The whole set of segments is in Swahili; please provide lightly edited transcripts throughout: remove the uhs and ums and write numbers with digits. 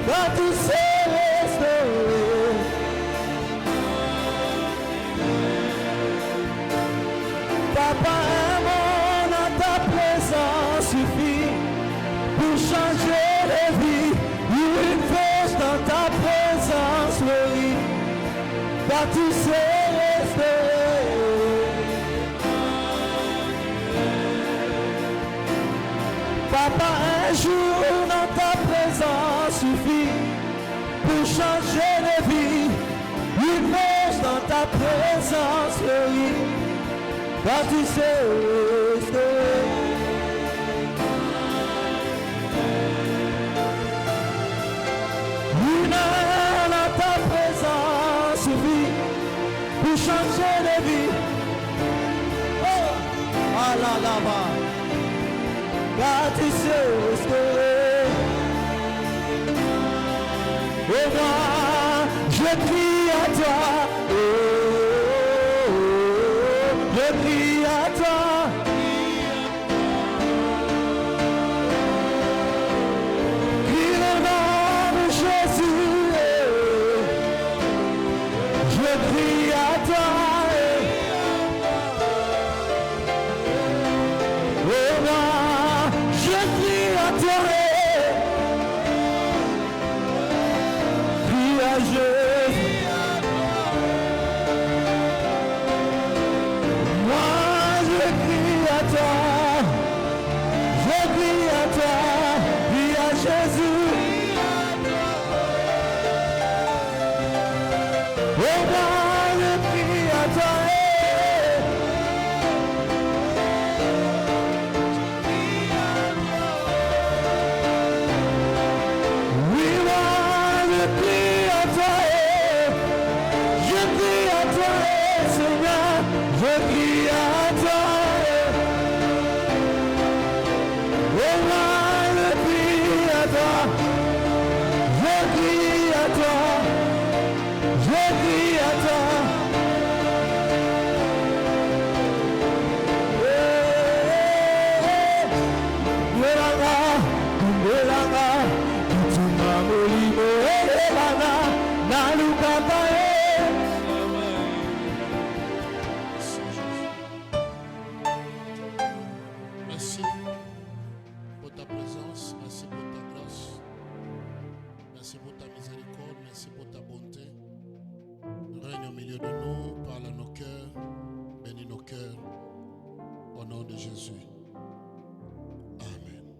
quand tu sais restaurer. Papa, un monde dans ta présence suffit pour changer les vies. Une force dans ta présence, oui, quand tu sais restaurer. Papa, un jour dans ta présence suffit pour changer les vies. Une force dans ta présence, oui, quand tu sais restaurer. Une heure dans ta présence suffit pour changer les vies. Oh, ah là là-bas, quand tu sais restaurer. Et moi, je crie à toi. Oh, je crie à toi. Crie le nom de Jésus. Je crie à toi. Oh moi, je crie à toi. Crie à Jésus. Moi, je crie à toi. Je crie à toi. Crie à Jésus. Oh moi, je crie à toi. Oui, moi, je crie à toi. Je crie à toi, Seigneur. Je crie à toi. Oh moi, je crie à toi. Je crie à toi. Je crie à toi. Welanga, welanga, kituma molimo elanga, nalukata Merci pour ta présence, merci pour ta grâce, merci pour ta miséricorde, merci pour ta bonté. Règne au milieu de nous, parle à nos cœurs, bénis nos cœurs, au nom de Jésus. Amen.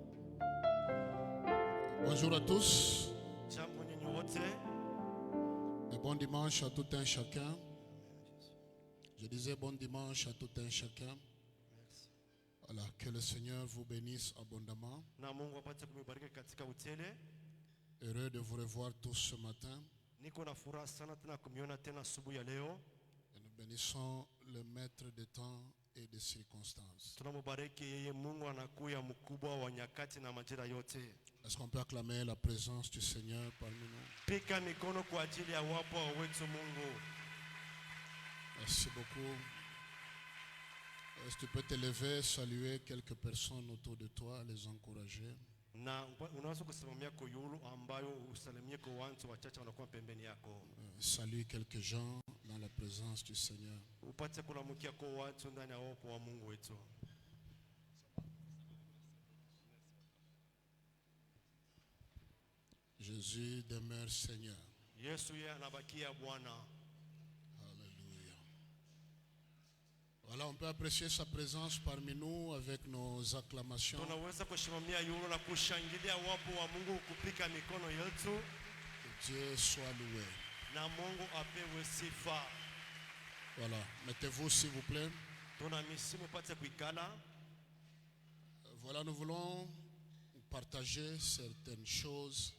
Bonjour à tous et bon dimanche à tout un chacun. Je disais bon dimanche à tout un chacun. Voilà, que le Seigneur vous bénisse abondamment. Heureux de vous revoir tous ce matin. Et nous bénissons le maître des temps et des circonstances. Est-ce qu'on peut acclamer la présence du Seigneur parmi nous? Merci beaucoup. Est-ce que tu peux te lever, saluer quelques personnes autour de toi, les encourager? Salue quelques gens dans la présence du Seigneur. Jésus demeure Seigneur. Alléluia. Voilà, on peut apprécier sa présence parmi nous avec nos acclamations. Que Dieu soit loué. Voilà, mettez-vous s'il vous plaît. Voilà, nous voulons partager certaines choses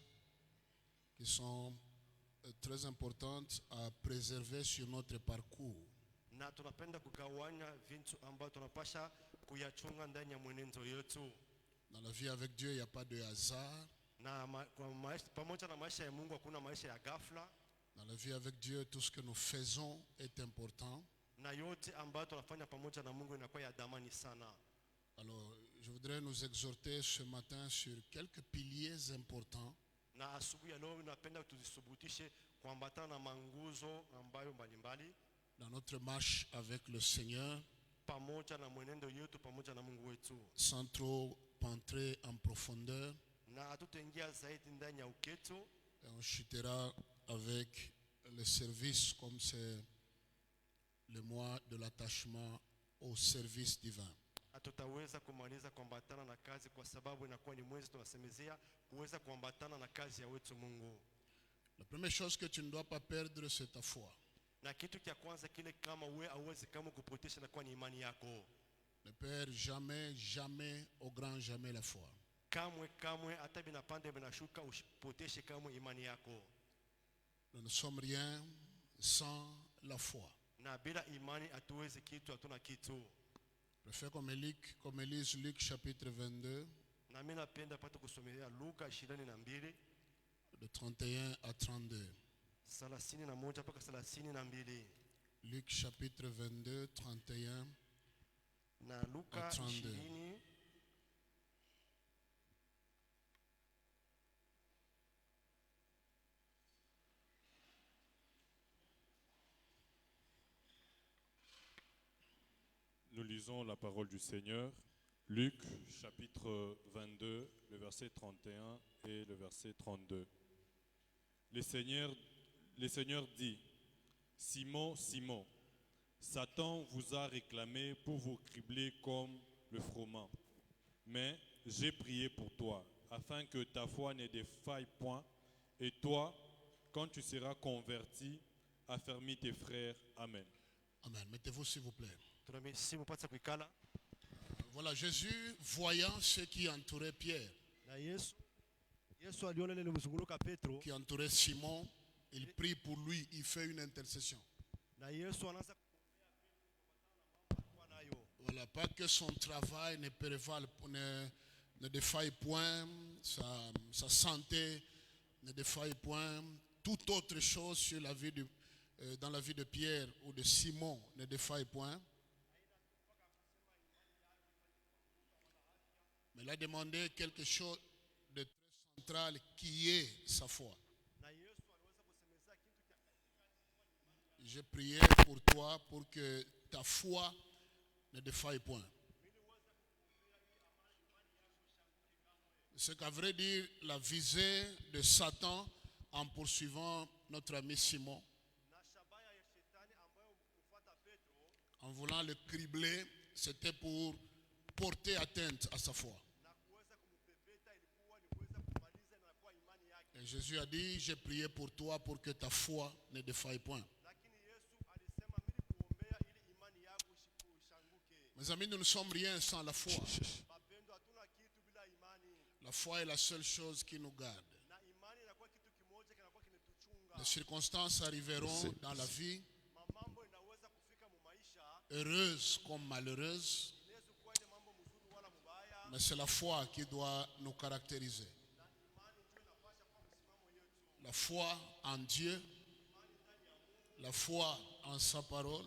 qui sont très importantes à préserver sur notre parcours. Na tunapenda kugawanya vitu ambavyo tunapasha kuyachunga ndani ya mwenendo yetu. Dans la vie avec Dieu, il n'y a pas de hasard. Na pamoja na maisha ya Mungu hakuna maisha ya ghafla. Dans la vie avec Dieu, tout ce que nous faisons est important. Na yote ambayo tunafanya pamoja na Mungu inakuwa ya dhamani sana. Alors, je voudrais nous exhorter ce matin sur quelques piliers importants. Na asubuhi ya leo napenda tuzisubutishe kuambatana na manguzo ambayo mbalimbali dans notre marche avec le Seigneur, pamoja na mwenendo yetu pamoja na Mungu wetu, sans trop entrer en profondeur. na hatutaingia zaidi ndani ya uketo. Et on chutera avec le service, comme c'est le mois de l'attachement au service divin. Hatutaweza kumaliza kuambatana na kazi kwa sababu inakuwa ni mwezi tunasemezea kuweza kuambatana na kazi ya wetu Mungu. La première chose que tu ne dois pas perdre, c'est ta foi. Na kitu cha kwanza kile kama wewe hauwezi kama kupotesha na kwa ni imani yako. Ne perds jamais, jamais, au grand jamais la foi. Kamwe hata binapanda binashuka usipoteshe kamwe imani yako. Nous ne sommes rien sans la foi. Na bila imani hatuwezi kitu, hatuna kitu. Préfère comme Élise Luc chapitre 22, Na mimi napenda pata kusomea Luka 22 de 31 à 32. 31 mpaka 32. Luc chapitre 22, 31 Na Luka à 32. 20. Nous lisons la parole du Seigneur. Luc chapitre 22, le verset 31 et le verset 32. Le Seigneur dit, Simon, Simon, Satan vous a réclamé pour vous cribler comme le froment. Mais j'ai prié pour toi, afin que ta foi ne défaille point, et toi, quand tu seras converti, affermis tes frères. Amen. Amen. Mettez-vous s'il vous plaît. Si mupata kuikala. Voilà, Jésus, voyant ce qui entourait Pierre, Na Yesu aliona ile mzunguruka Petro. qui entourait Simon, il prie pour lui, il fait une intercession. Na Yesu anaanza kuombea nayo. Voilà, pas que son travail ne défaille point, sa santé ne défaille point, toute autre chose sur dans la vie de Pierre ou de Simon ne défaille point. Mais il a demandé quelque chose de très central qui est sa foi. J'ai prié pour toi pour que ta foi ne défaille point. Ce qu'à vrai dire, la visée de Satan en poursuivant notre ami Simon, en voulant le cribler, c'était pour porter atteinte à sa foi. Et Jésus a dit, j'ai prié pour toi pour que ta foi ne défaille point. Mes amis, nous ne sommes rien sans la foi. La foi est la seule chose qui nous garde. Les circonstances arriveront dans la vie, heureuses comme malheureuses, mais c'est la foi qui doit nous caractériser. La foi en Dieu, la foi en sa parole,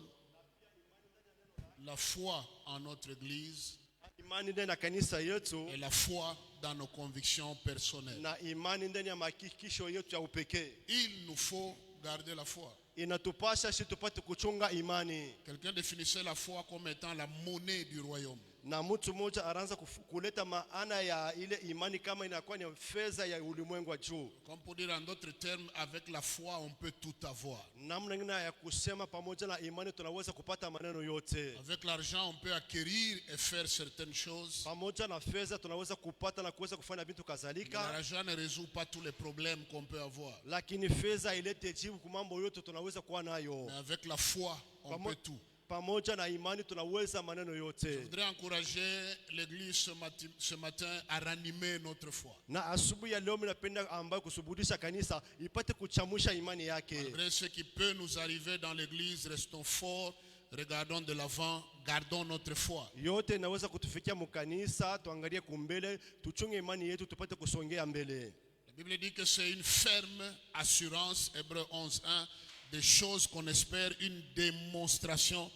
la foi en notre Église Imani ndani ya kanisa yetu et la foi dans nos convictions personnelles. na imani ndani ya mahakikisho yetu ya upekee. Il nous faut garder la foi. Inatupasha sisi tupate kuchunga imani. Quelqu'un définissait la foi comme étant la monnaie du royaume. Na mtu mmoja anaanza kuleta maana ya ile imani kama inakuwa ni fedha ya ulimwengu wa juu. Comme pour dire en d'autres termes, avec la foi, on peut tout avoir. Namna nyingine ya kusema pamoja na imani tunaweza kupata maneno yote. Avec l'argent, on peut acquérir et faire certaines choses. Pamoja na fedha tunaweza kupata na kuweza kufanya vitu Mais kadhalika. l'argent ne résout pas tous les problèmes qu'on peut avoir. Lakini fedha ilete jibu kwa mambo yote tunaweza kuwa nayo. Mais avec la foi, on peut tout. Pamoja na imani tunaweza maneno Je yote. voudrais encourager l'Église ce matin à ranimer notre foi. Na asubuhi ya leo ninapenda ambayo kusubutisha kanisa ipate kuchamusha imani yake. Malgré ce qui peut nous arriver dans l'Église, restons forts, regardons de l'avant, gardons notre foi. Yote inaweza kutufikia mkanisa, tuangalie kumbele, tuchunge imani yetu tupate kusongea mbele. La Bible dit que c'est une ferme assurance, Hébreux 11:1, des choses qu'on espère, une démonstration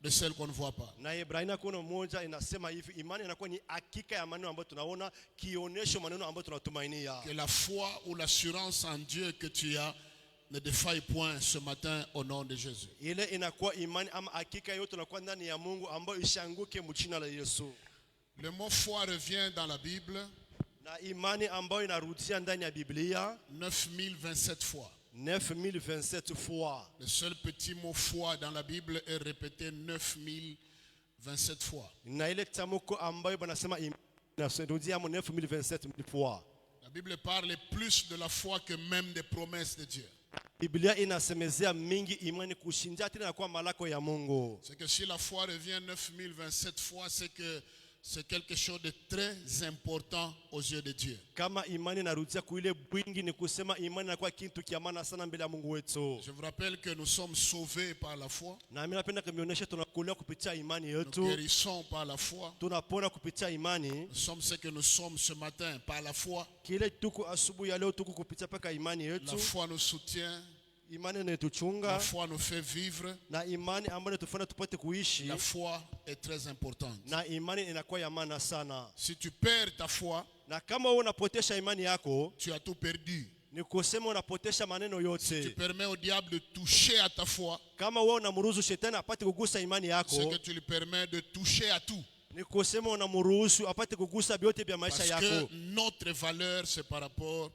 de celle qu'on ne voit pas. Na Ibrania 11 inasema hivi, imani inakuwa ni hakika ya maneno ambayo tunaona, kionyesho maneno ambayo tunatumainia. Que la foi ou l'assurance en Dieu que tu as ne défaille point ce matin au nom de Jésus. Ile inakuwa imani ama hakika yote tunakuwa ndani ya Mungu ambayo ishanguke mjina la Yesu. Le mot foi revient dans la Bible Na imani ambayo inarudia ndani ya Biblia 9027 fois. 9027 fois. Le seul petit mot foi dans la Bible est répété 9027 fois. Na ile tamko ambayo banasema inarudia 9027 fois. La Bible parle plus de la foi que même des promesses de Dieu. Biblia inasemezea mingi imani kushindia tena kwa malako ya Mungu. C'est que si la foi revient 9027 fois, c'est que c'est quelque chose de très important aux yeux de Dieu. Kama imani inarudia kuile bwingi ni kusema imani inakuwa kitu kia maana sana mbele ya Mungu wetu. Je vous rappelle que nous sommes sauvés par la foi. Na mimi napenda kunionyesha tunakulia kupitia imani Nous yetu. guérissons par la foi. Tunapona kupitia imani. Nous sommes ce que nous sommes ce matin par la foi. Kile tuko asubuhi ya leo tuko kupitia paka imani La yetu. foi nous soutient. Imani La inatuchunga foi nous fait vivre. na imani ambayo tufanya tupate kuishi. La foi est très importante. Na imani inakuwa ya maana sana. Si tu perds ta foi, Na kama wewe unapotesha imani yako, tu as tout perdu. ni kusema unapotesha maneno Tu yote. permets au diable de toucher à ta foi, Kama wewe unamruhusu shetani apate kugusa imani c'est yako, que tu lui permets de toucher à tout. ni kusema unamruhusu apate kugusa vyote vya maisha Parce yako. que notre valeur, c'est par rapport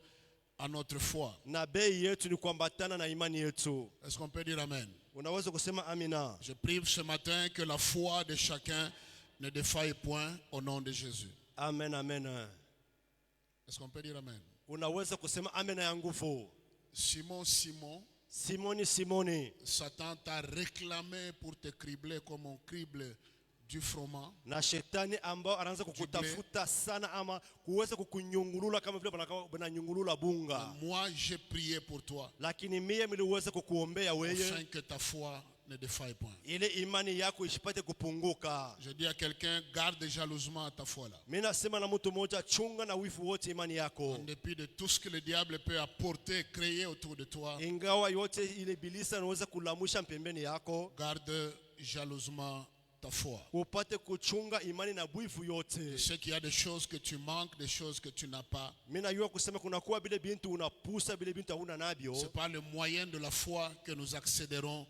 à notre foi. Na bei yetu ni kuambatana na imani yetu. Est-ce qu'on peut dire Amen? Unaweza kusema amina. Je prie ce matin que la foi de chacun ne défaille point au nom de Jésus. Amen, amen. Est-ce qu'on peut dire Amen? Unaweza kusema amen ya nguvu. Simon, Simoni, Simoni, Satan t'a réclamé pour te cribler comme on crible du froment. na shetani ambao anaanza kukutafuta sana ama kuweza kukunyungulula kama vile bananyungulula bunga. Moi, j'ai prié pour toi Lakini mimi niliweza kukuombea wewe afin que ta foi ne défaille point. ile imani yako isipate kupunguka. Je dis à quelqu'un, garde jalousement ta foi là. Mimi nasema na mtu mmoja, chunga na wifu wote imani yako. En dépit de tout ce que le diable peut apporter, créer autour de toi, Ingawa yote ile bilisa anaweza kulamusha pembeni yako, garde jalousement ta foi. upate kuchunga imani na wifu yote. Je sais qu'il y a des choses que tu manques, des choses que tu n'as pas. Mimi najua kusema kuna kuwa bile bintu unapusa bile bintu hauna nabyo, C'est par le moyen de la foi que nous accéderons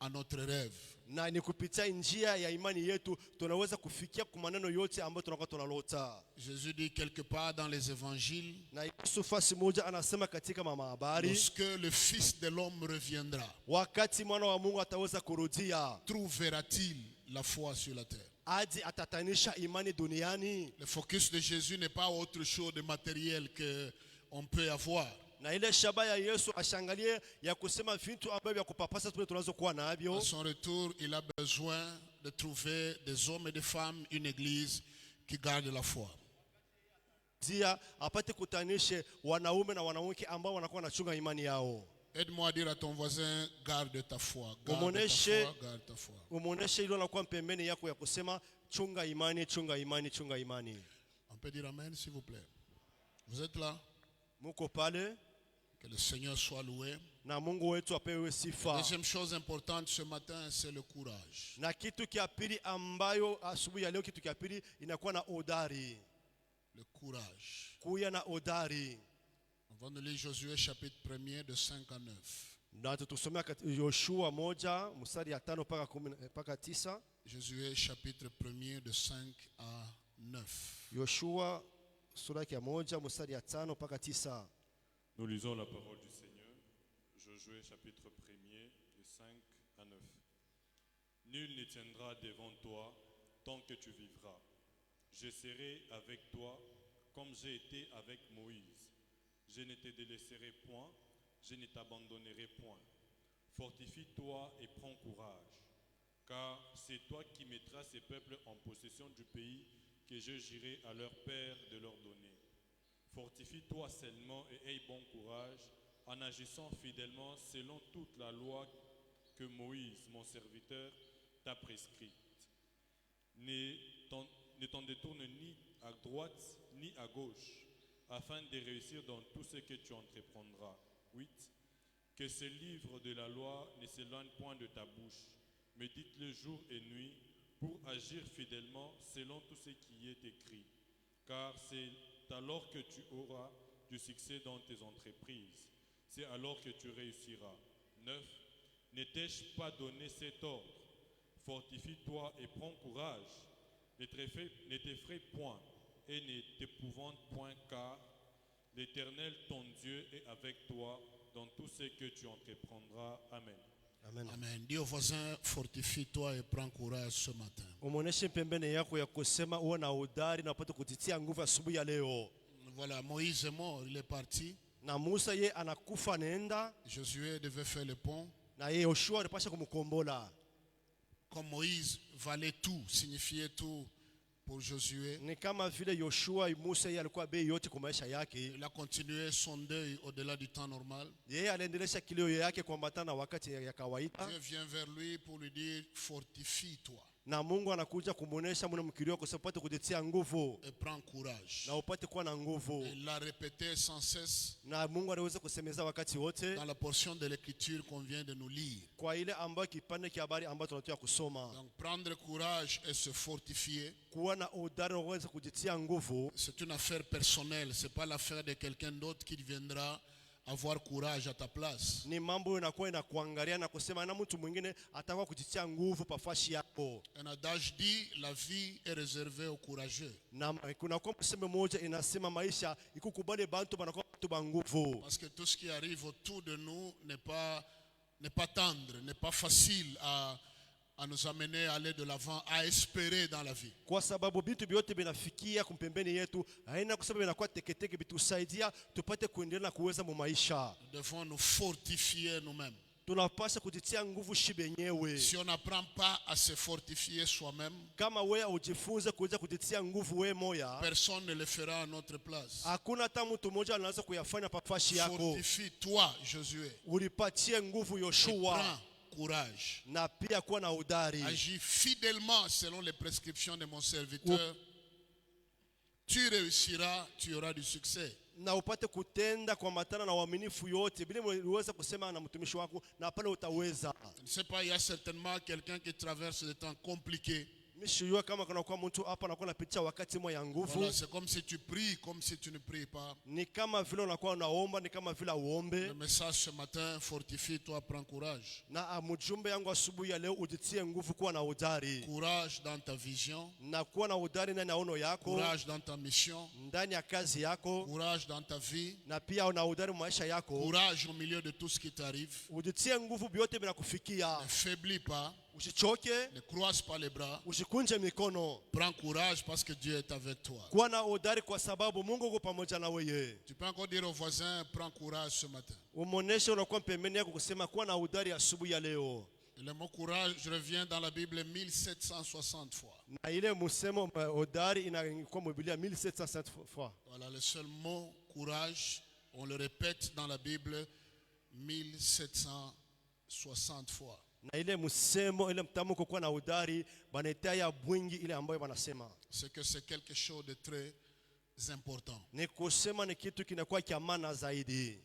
à notre rêve. na ni kupitia njia ya imani yetu tunaweza kufikia kwa maneno yote ambayo tunakuwa tunalota. Jésus dit quelque part dans les évangiles, Na Yesu fasi moja anasema katika habari, lorsque le Fils de l'homme reviendra, wakati mwana wa Mungu ataweza kurudia, trouvera-t-il la foi sur la terre? aje atatanisha imani duniani. Le focus de Jésus n'est pas autre chose de matériel que on peut avoir. Na ile shaba ya Yesu ashangalie ya kusema vitu ambavyo vya kupapasa tu tunazo kuwa À navyo. son retour, il a besoin de trouver des hommes et des femmes, une église qui garde la foi. Dia apate kutanishe wanaume na wanawake ambao wanakuwa wanachunga imani yao. Aide-moi à dire à ton voisin, garde ta foi, garde ta Umuoneshe- foi, garde ta foi. Umuoneshe hilo nakuwa pembeni yako ya kusema chunga imani, chunga imani, chunga imani. On peut dire Amen, s'il vous plaît. Vous êtes là? Muko pale Que le Seigneur soit loué. na Mungu wetu apewe sifa. Deuxième chose importante ce matin, c'est le courage. Na kitu kia pili ambayo asubuhi ya leo, kitu kia pili inakuwa na odari. Le courage. Kuya na odari. On va nous lire Josué chapitre 1er de 5 à 9. Na tutusomea Yoshua 1 mstari ya 5 mpaka 9. Josué chapitre 1er de 5 à 9. Yoshua sura ya 1 mstari ya 5 mpaka 9. Nous lisons la parole du Seigneur. Josué chapitre 1er de 5 à 9. Nul ne tiendra devant toi tant que tu vivras. Je serai avec toi comme j'ai été avec Moïse. Je ne te délaisserai point, je ne t'abandonnerai point. Fortifie-toi et prends courage, car c'est toi qui mettras ces peuples en possession du pays que je jurai à leur père de leur donner. Fortifie-toi seulement et aie bon courage en agissant fidèlement selon toute la loi que Moïse, mon serviteur, t'a prescrite. Ne t'en détourne ni à droite ni à gauche, afin de réussir dans tout ce que tu entreprendras. 8. Que ce livre de la loi ne s'éloigne point de ta bouche, Médite-le jour et nuit pour agir fidèlement selon tout ce qui est écrit. Car c'est alors que tu auras du succès dans tes entreprises. C'est alors que tu réussiras. 9. Ne t'ai-je pas donné cet ordre? Fortifie-toi et prends courage. Ne t'effraie point et ne t'épouvante point, car l'Éternel, ton Dieu, est avec toi dans tout ce que tu entreprendras. Amen. Amen. Amen. Dis au voisin, fortifie-toi et prends courage ce matin. Umuoneshe pembeni yako ya kusema uwe na udari na upate kujitia nguvu asubuhi ya leo. Voilà, Moïse est mort, il est parti. Na Musa ye anakufa nenda Josué devait faire le pont. na ye Yoshua alipasha kumkombola. Comme Moïse valait tout, signifiait tout pour Josué, Ni kama vile Yoshua Musa ye alikuwa bei yote kwa maisha yake. il a continué son deuil au-delà du temps normal. Yeye aliendelesha kilio yake kuambatana na wakati ya kawaida. Dieu vient vers lui pour lui dire, fortifie-toi Na Mungu anakuja kumuonesha mwana mkilio kwa sababu upate kujitia nguvu et prends courage. na upate kuwa na nguvu. Il l'a répété sans cesse Na Mungu anaweza kusemeza wakati wote dans la portion de l'écriture qu'on vient de nous lire. kwa ile ambayo kipande cha habari ambayo tunatoka kusoma. Donc prendre courage et se fortifier, Kuwa na udari uweze kujitia nguvu c'est une affaire personnelle, c'est pas l'affaire de quelqu'un d'autre qui viendra avoir courage à ta place. ni mambo inakuwa inakuangalia na kusema na mtu mwingine atakuwa kujitia nguvu pafashi yako. Un adage dit, la vie est réservée aux courageux. Na kuna kwa msemo moja inasema maisha ikukubali bantu banakuwa watu ba nguvu. Parce que tout ce qui arrive autour de nous n'est pas tendre, n'est pas facile à nous amener à aller de l'avant, à espérer dans la vie. Kwa sababu vitu vyote vinafikia kumpembeni yetu, haina kusema vinakuwa teketeke, vitusaidia tupate kuendelea na kuweza mu maisha. Nous devons nous fortifier nous-mêmes. Tunapaswa kujitia nguvu shibenyewe. Si on n'apprend pas à se fortifier soi-même, Kama wewe ujifunze kuweza kujitia nguvu wewe moya, personne ne le fera à notre place. hakuna hata mtu mmoja anaweza kuyafanya pafashi yako. Fortifie-toi, Josué. Ulipatie nguvu Et Yoshua prends courage. na pia kuwa na udari. Agis fidèlement selon les prescriptions de mon serviteur. Tu réussiras, tu auras du succès. Na upate kutenda kwa matana na uaminifu yote bila uweza kusema na mtumishi wako na pale utaweza. Je ne sais pas, il y a certainement quelqu'un qui traverse des temps compliqués. Mishijua kama kuna kwa mtu hapa anakuwa anapitia wakati mwa ya nguvu. Voilà, c'est comme si tu pries, comme si tu ne pries pas. Ni kama vile unakuwa unaomba, ni kama vile Le uombe. message ce matin, fortifie-toi, prends courage. Na mjumbe yangu asubuhi ya leo ujitie nguvu kuwa na udari. Courage dans ta vision, Na kuwa na udari ndani ya ono yako, courage dans ta mission, ndani ya kazi yako, courage dans ta vie, na pia una udari maisha yako. courage au milieu de tout ce qui t'arrive. Ujitie nguvu vyote vinakufikia. Ne faiblis pas, Usichoke, ne croise pas les bras. usikunje mikono. Prends courage parce que Dieu est avec toi. Kuwa na udari kwa sababu Mungu yuko pamoja na wewe. Tu peux encore dire au voisin, prends courage ce matin. Umuoneshe unakuwa pembeni yako kusema kuwa na udari asubuhi ya leo. Et le mot courage, je reviens dans la Bible 1760 fois. Na ile msemo udari inakuwa mu Biblia 1707 fois. Voilà, le seul mot courage, on le répète dans la Bible 1760 fois. Na ile msemo ile mtamko kuwa na udari banaitaya bwingi ile ambayo wanasema. C'est que c'est quelque chose de très important. Ni kusema ni kitu kinakuwa kia maana zaidi.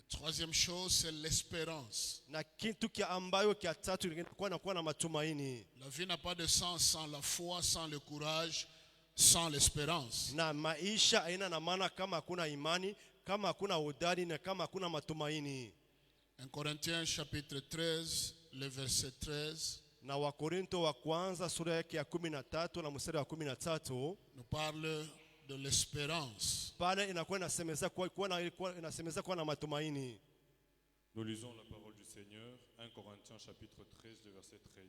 Troisième chose, c'est l'espérance. Na kitu kia ambayo kia tatu inakuwa na matumaini. La vie n'a pas de sens sans la foi, sans le courage, sans l'espérance. Na maisha haina na maana kama hakuna imani, kama hakuna udari na kama hakuna matumaini. 1 Corinthiens chapitre 13, le verset 13, Na Wakorinto wa kwanza sura yake ya 13 na mstari wa 13 nous parle de l'espérance. pale inakuwa inasemeza kuwa na matumaini. Nous lisons la parole du Seigneur, 1 Corinthiens chapitre 13, le verset 13.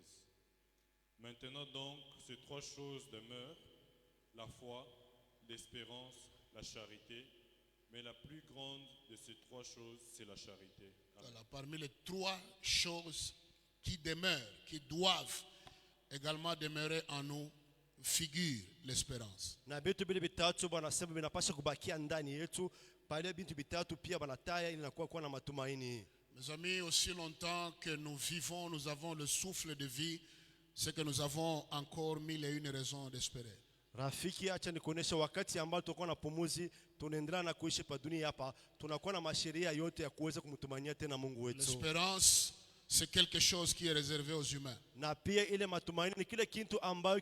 Maintenant donc, ces trois choses demeurent, la foi, l'espérance, la charité, mais la plus grande de ces trois choses, c'est la charité. Amen. Voilà, parmi les trois choses qui demeurent, qui doivent également demeurer en nous, figure l'espérance. Na vitu vile vitatu wanasema vinapaswa kubakia ndani yetu, pale vitu vitatu pia wanataya inakuwa kuwa na matumaini. Mes amis, aussi longtemps que nous vivons, nous avons le souffle de vie, c'est que nous avons encore mille et une raisons d'espérer. Rafiki, acha nikuonesha wakati ambao tutakuwa na pumuzi, tunaendelea na kuishi pa dunia hapa, tunakuwa na masheria yote ya kuweza kumtumania tena Mungu wetu. L'espérance c'est quelque chose qui est réservé aux humains. Na pia ile matumaini ni kile kitu ambayo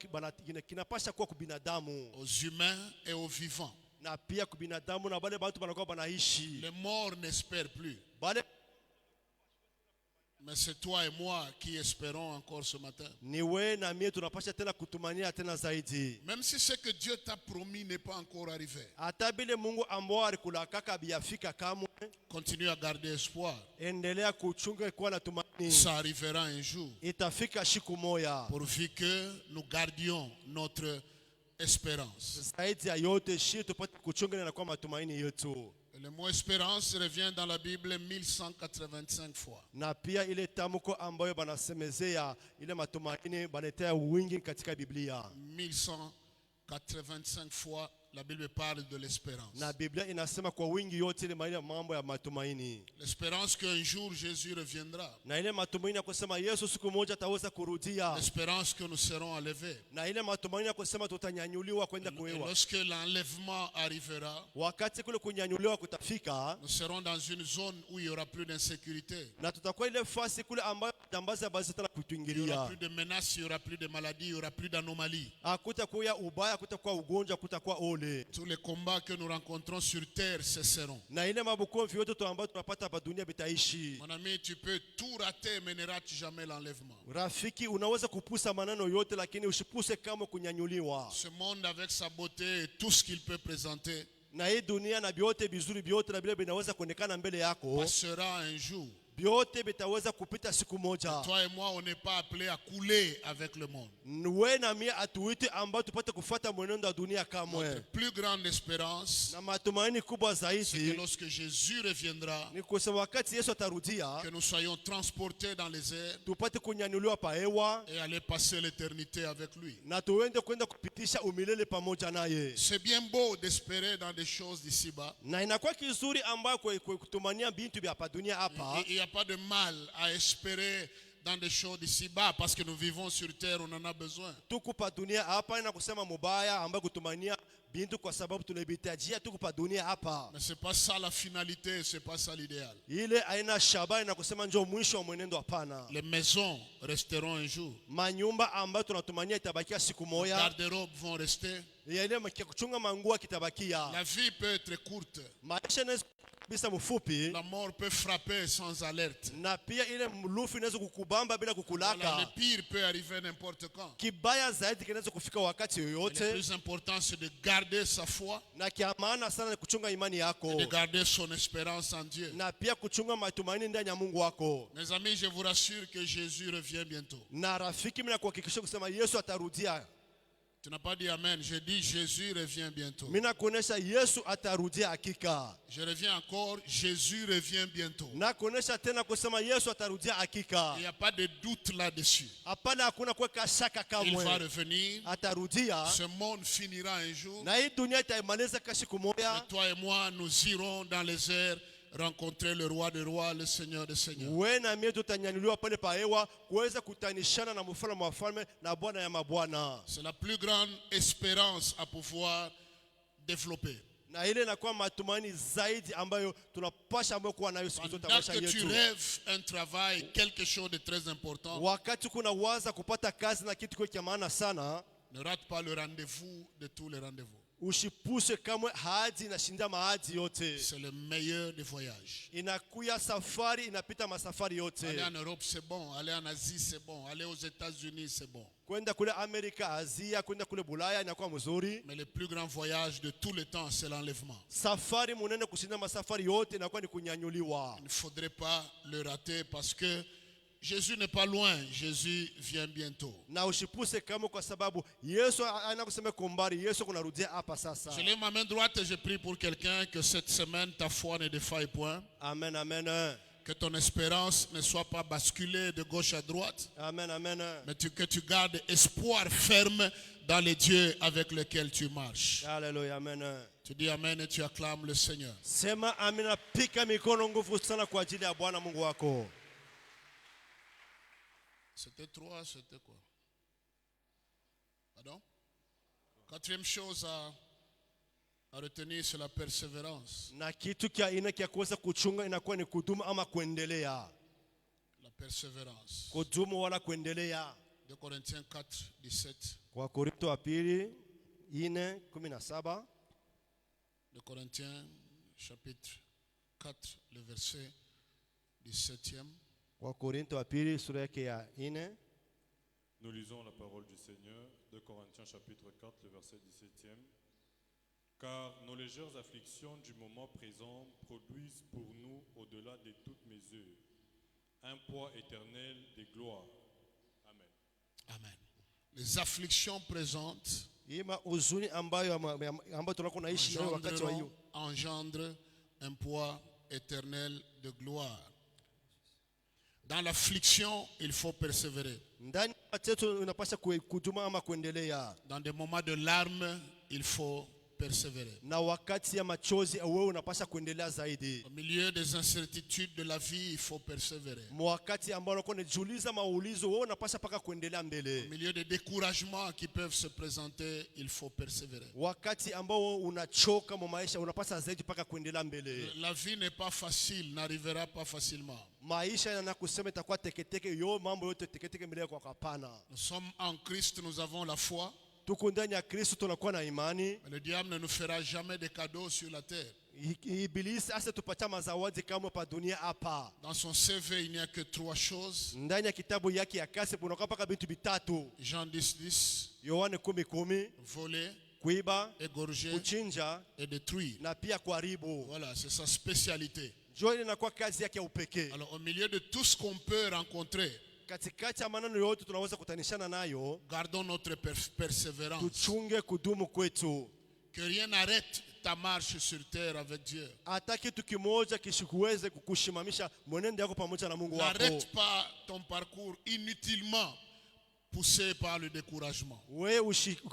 kinapasha kuwa kubinadamu. Aux humains et aux vivants. Na pia kubinadamu na bale watu wanakuwa banaishi. Les morts n'espèrent plus. Bale Mais c'est toi et moi qui espérons encore ce matin. ni wewe na mimi tunapasha tena kutumania tena zaidi. Même si ce que Dieu t'a promis n'est pas encore arrivé. Hata bile Mungu ambao alikulakaka biafika kamwe. Continue à garder espoir. Endelea kuchunga kuwa na tumaini. Ça arrivera un jour. Itafika siku moja. Pourvu que nous gardions notre espérance. Zaidi ya yote shi tupate kuchunga na kwa matumaini yetu. Le mot espérance revient dans la Bible 1185 fois. Na pia ile tamko ambayo banasemezea ile matumaini banatea wingi katika Biblia. 1185 fois la Bible parle de l'espérance. Na Biblia inasema kwa wingi yote ile mambo ya matumaini. L'espérance qu'un jour Jésus reviendra. Na ile matumaini ya kusema Yesu siku moja ataweza kurudia. L'espérance que nous serons enlevés. Na ile matumaini ya kusema tutanyanyuliwa kwenda Et kuewa. lorsque l'enlèvement arrivera, Wakati kule kunyanyuliwa kutafika, nous serons dans une zone où il n'y aura plus d'insécurité. na tutakuwa ile fasi kule ambayo jambazi habazi tena Il n'y aura kutuingilia. plus de menaces, il n'y aura plus de maladies, il n'y aura plus d'anomalies. Hakutakuwa ubaya, hakutakuwa ugonjwa, hakutakuwa ole. Tous les combats que nous rencontrons sur terre cesseront. Na ile mabukomvi yote ambayo tunapata hapa dunia bitaishi. Mon ami, tu peux tout rater, mais ne rate jamais l'enlèvement. Rafiki, unaweza kupusa maneno yote lakini usipuse kama kunyanyuliwa. Ce monde avec sa beauté et tout ce qu'il peut présenter Na hii dunia na vyote vizuri vyote na vile vinaweza kuonekana mbele yako, passera un jour. vyote vitaweza kupita siku moja. Toi et moi, on n'est pas appelés à couler avec le monde. Wewe na mimi atuite ambao tupate kufuata mwenendo wa dunia Notre kamwe. plus grande espérance, Na matumaini kubwa c'est que zaidi lorsque Jésus reviendra, ni kusema wakati Yesu atarudia, que nous soyons transportés dans les airs tupate kunyanyuliwa pa hewa et aller passer l'éternité avec lui. na tuende kwenda kupitisha umilele pamoja naye. C'est bien beau d'espérer dans des choses d'ici-bas. Na inakuwa kizuri ambayo kutumania bintu vya hapa dunia hapa. Il n'y a pas de mal à espérer dans des choses d'ici-bas parce que nous vivons sur terre, on en a besoin. Tuko pa dunia hapa ina kusema mubaya ambayo kutumania bintu kwa sababu tunahitajia tuko pa dunia hapa. Mais c'est pas ça la finalité, c'est pas ça l'idéal. Ile aina shabaha na kusema njoo mwisho wa mwenendo, hapana. Les maisons resteront un jour. Manyumba ambayo tunatumania itabakia siku Les moja. garde-robes vont rester. Ile kuchunga manguo kitabakia. La vie peut être courte. Maisha inaweza bisa mfupi La mort peut frapper sans alerte. na pia ile mlufu inaweza kukubamba bila Voilà, kukulaka. le pire peut arriver n'importe quand. Kibaya zaidi kinaweza kufika wakati Le yoyote, plus important, c'est de garder sa foi na kia maana sana ni kuchunga imani et yako de garder son espérance en Dieu. na pia kuchunga matumaini ndani ya Mungu wako. Mes amis, je vous rassure que Jésus revient bientôt. Na rafiki, mimi nakuhakikishia kusema Yesu atarudia. Tu n'as pas dit Amen. Je dis Jésus revient bientôt. Mimi nakuonesha Yesu atarudia hakika. Je reviens encore. Jésus revient bientôt. Nakuonesha tena kusema Yesu atarudia hakika. Il n'y a pas de doute là-dessus. Hapana, hakuna kuweka shaka Il va kamwe. revenir. Atarudia Ce monde finira un jour. na hii dunia itaimaliza siku moja. Et toi et moi, nous irons dans les airs rencontrer le roi des rois, le Seigneur des seigneurs. Wewe na mimi tutanyanyuliwa pale pa hewa kuweza kutanishana na mfalme wa wafalme na Bwana ya mabwana. C'est la plus grande espérance à pouvoir développer. Na ile inakuwa matumaini zaidi ambayo tunapasha ambayo kuwa nayo siku zote Pendant maisha que tu yetu. rêves un travail, quelque chose de très important, Wakati kuna waza kupata kazi na kitu kwa maana sana, ne rate pas le rendez-vous de tous les rendez-vous. usipuse kamwe haji inashinda mahaji yote. C'est le meilleur des voyages. Inakuya safari inapita masafari yote. Aller en Europe, c'est bon. Aller en Asie, c'est bon. Aller aux États-Unis, c'est bon. Kwenda kule Amerika, Asia, kwenda kule Bulaya inakuwa mzuri. Mais le plus grand voyage de tous les temps, c'est l'enlèvement. Safari munene kushinda masafari yote inakuwa ni kunyanyuliwa. Il ne faudrait pas le rater parce que Jésus n'est pas loin. Jésus vient bientôt. Na usipuse kamwe kwa sababu Yesu anakusema kumbari, Yesu kunarudia hapa sasa. Je lève ma main droite et je prie pour quelqu'un que cette semaine, ta foi ne défaille point. Amen, amen. Que ton espérance ne soit pas basculée de gauche à droite. Amen, amen. Mais que tu gardes espoir ferme dans les dieux avec lesquels tu marches. Hallelujah, amen. Tu dis Amen et tu acclames le Seigneur. Sema amina, pika mikono nguvu sana kwa ajili ya Bwana Mungu wako. C'était 3, c'était quoi? Pardon? Quatrième chose à retenir, c'est la persévérance. Na kitu kia ina kia kuweza kuchunga inakuwa ni kudumu ama kuendelea. La persévérance. kudumu wala kuendelea. 2 Corinthiens 4, 17. Kwa Korinto wa pili 4:17. 2 Corinthiens chapitre 4, le verset 17e. Kwa Korinto wa pili sura yake ya 4. Nous lisons la parole du Seigneur, 2 Corinthiens chapitre 4, le verset 17e. Car nos légères afflictions du moment présent produisent pour nous, au-delà de toutes mesures, un poids éternel de gloire. Amen. Amen. Les afflictions présentes Ima uzuni ambayo tunakuwa naishi nayo wakati wa hiyo engendre un poids éternel de gloire. Dans l'affliction, il faut persévérer. ndani mateso unapaswa kuduma ama kuendelea. Dans des moments de larmes, il faut persévérer. Na wakati ya machozi wewe unapaswa kuendelea zaidi. Au milieu des incertitudes de la vie, il faut persévérer. Wakati ambao unakuwa unajiuliza maulizo wewe unapaswa paka kuendelea mbele. Au milieu des découragements qui peuvent se présenter, il faut persévérer. Wakati ambao unachoka mu maisha unapaswa zaidi paka kuendelea mbele. La vie n'est pas facile, n'arrivera pas facilement. Maisha yanakusema itakuwa teketeke, yo mambo yote teketeke mbele kwa kapana. Nous sommes en Christ, nous avons la foi. Tuko ndani ya Kristo tunakuwa na imani. Mais le diable ne nous fera jamais de cadeaux sur la terre. Ibilisi asa tupatia mazawadi kama pa dunia hapa. Dans son CV, il n'y a que 3 choses. Ndani ya kitabu yake ya kasi kunakuwa paka vitu vitatu. Jean 10:10, Yohane 10:10, voler, kuiba, égorger kuchinja et détruire. na pia kuharibu. Voilà, c'est sa spécialité. Ndio inakuwa kazi yake ya upekee. Alors, au milieu de tout ce qu'on peut rencontrer, Katikati ya maneno yote tunaweza kutanishana nayo, gardons notre persévérance. tuchunge kudumu kwetu. Que rien n'arrête ta marche sur terre avec Dieu. Hata kitu kimoja kishikuweze kukushimamisha mwenendo yako pamoja na Mungu wako. N'arrête pas ton parcours inutilement poussé par le découragement. Wewe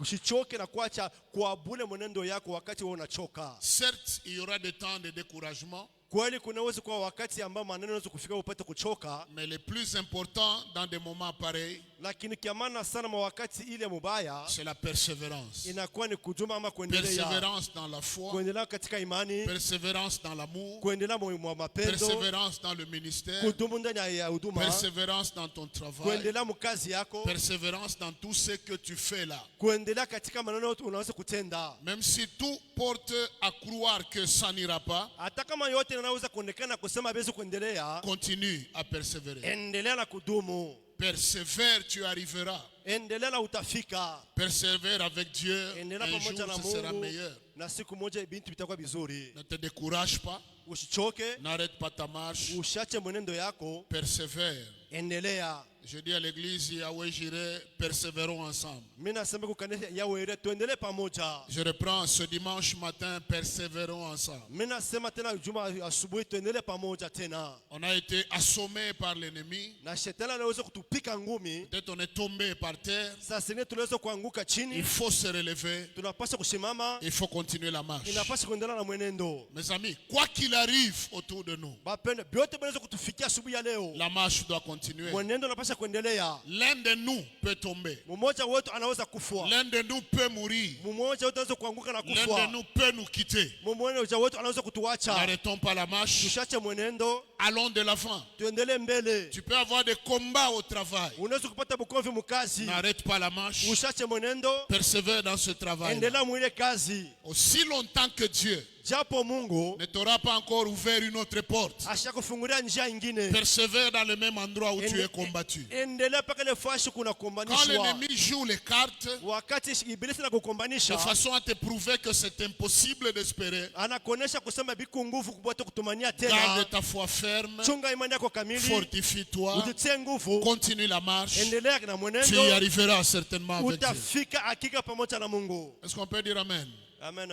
usichoke na kuacha kuabule mwenendo yako wakati wewe unachoka. Certes, il y aura des temps de découragement, Kweli kunaweza kuwa wakati ambao maneno yanaweza kufika upate kuchoka, mais le plus important dans des moments pareils, lakini kiamana sana mwa wakati ile mubaya c'est la persévérance. inakuwa ni kujuma ama kuendelea. Persévérance dans la foi, Kuendelea katika imani, persévérance dans l'amour, kuendelea mwa mapendo, persévérance dans le ministère, kudumu ndani ya huduma, persévérance dans ton travail, kuendelea mkazi yako, persévérance dans tout ce que tu fais là. kuendelea katika maneno yote unaweza kutenda. Même si tout porte à croire que ça n'ira pas, Hata kama yote yanaweza kuonekana kusema hawezi kuendelea, continue à persévérer. endelea na kudumu. Persévère, tu arriveras. Endelea na utafika. Persévère avec Dieu, Endelea un pamoja na jour ce sera Mungu meilleur. na siku moja binti vitakuwa vizuri. Ne te décourage pas, Usichoke, n'arrête pas ta marche, ushache mwenendo yako, persévère. endelea. Je dis à l'église, Yahweh Jireh, persévérons ensemble. Mimi nasema kwa kanisa ya wewe tuendelee pamoja. Je reprends ce dimanche matin, persévérons ensemble. Mimi nasema tena juma asubuhi tuendelee pamoja tena. On a été assommé par l'ennemi, Na shetani anaweza kutupika ngumi. peut-être on est tombé par terre. Sasa ni tunaweza kuanguka Il chini. faut se relever, Tunapaswa kusimama, il faut continuer la marche. inapaswa kuendelea na mwenendo. Mes amis, quoi qu'il arrive autour de nous, Bapenda vyote vinaweza kutufikia asubuhi ya leo. la marche doit continuer. Mwenendo unapaswa kuendelea. L'un de nous peut tomber, Mmoja wetu anaweza kufua. l'un de nous peut mourir, Mmoja wetu anaweza kuanguka na l'un de kufua. nous peut nous quitter. Mmoja wetu anaweza kutuacha. N'arrêtons pas la marche, Tushache mwenendo, allons de l'avant. tuendelee mbele. Tu peux avoir des combats au travail, Unaweza kupata bukovi mkazi. n'arrête pas la marche, Ushache mwenendo, persévère dans ce travail. endelea mwile kazi. Aussi longtemps que Dieu Japo Mungu ne t'aura pas encore ouvert une autre porte, ashakufungulia njia ingine. persévère dans le même endroit où tu es combattu. Endelea paka ile fashi kuna Quand kombanishwa. l'ennemi joue les cartes Wakati ibilisi na de kukombanisha, façon à te prouver que c'est impossible d'espérer, anakuonesha kusema biku nguvu kubwata kutumania garde tena. ta foi ferme, Chunga imani yako kamili, fortifie-toi, ujitie nguvu, continue la marche, endelea na tu y mwenendo, arriveras certainement avec Dieu. utafika hakika pamoja na Mungu. Est-ce qu'on peut dire Amen? Amen.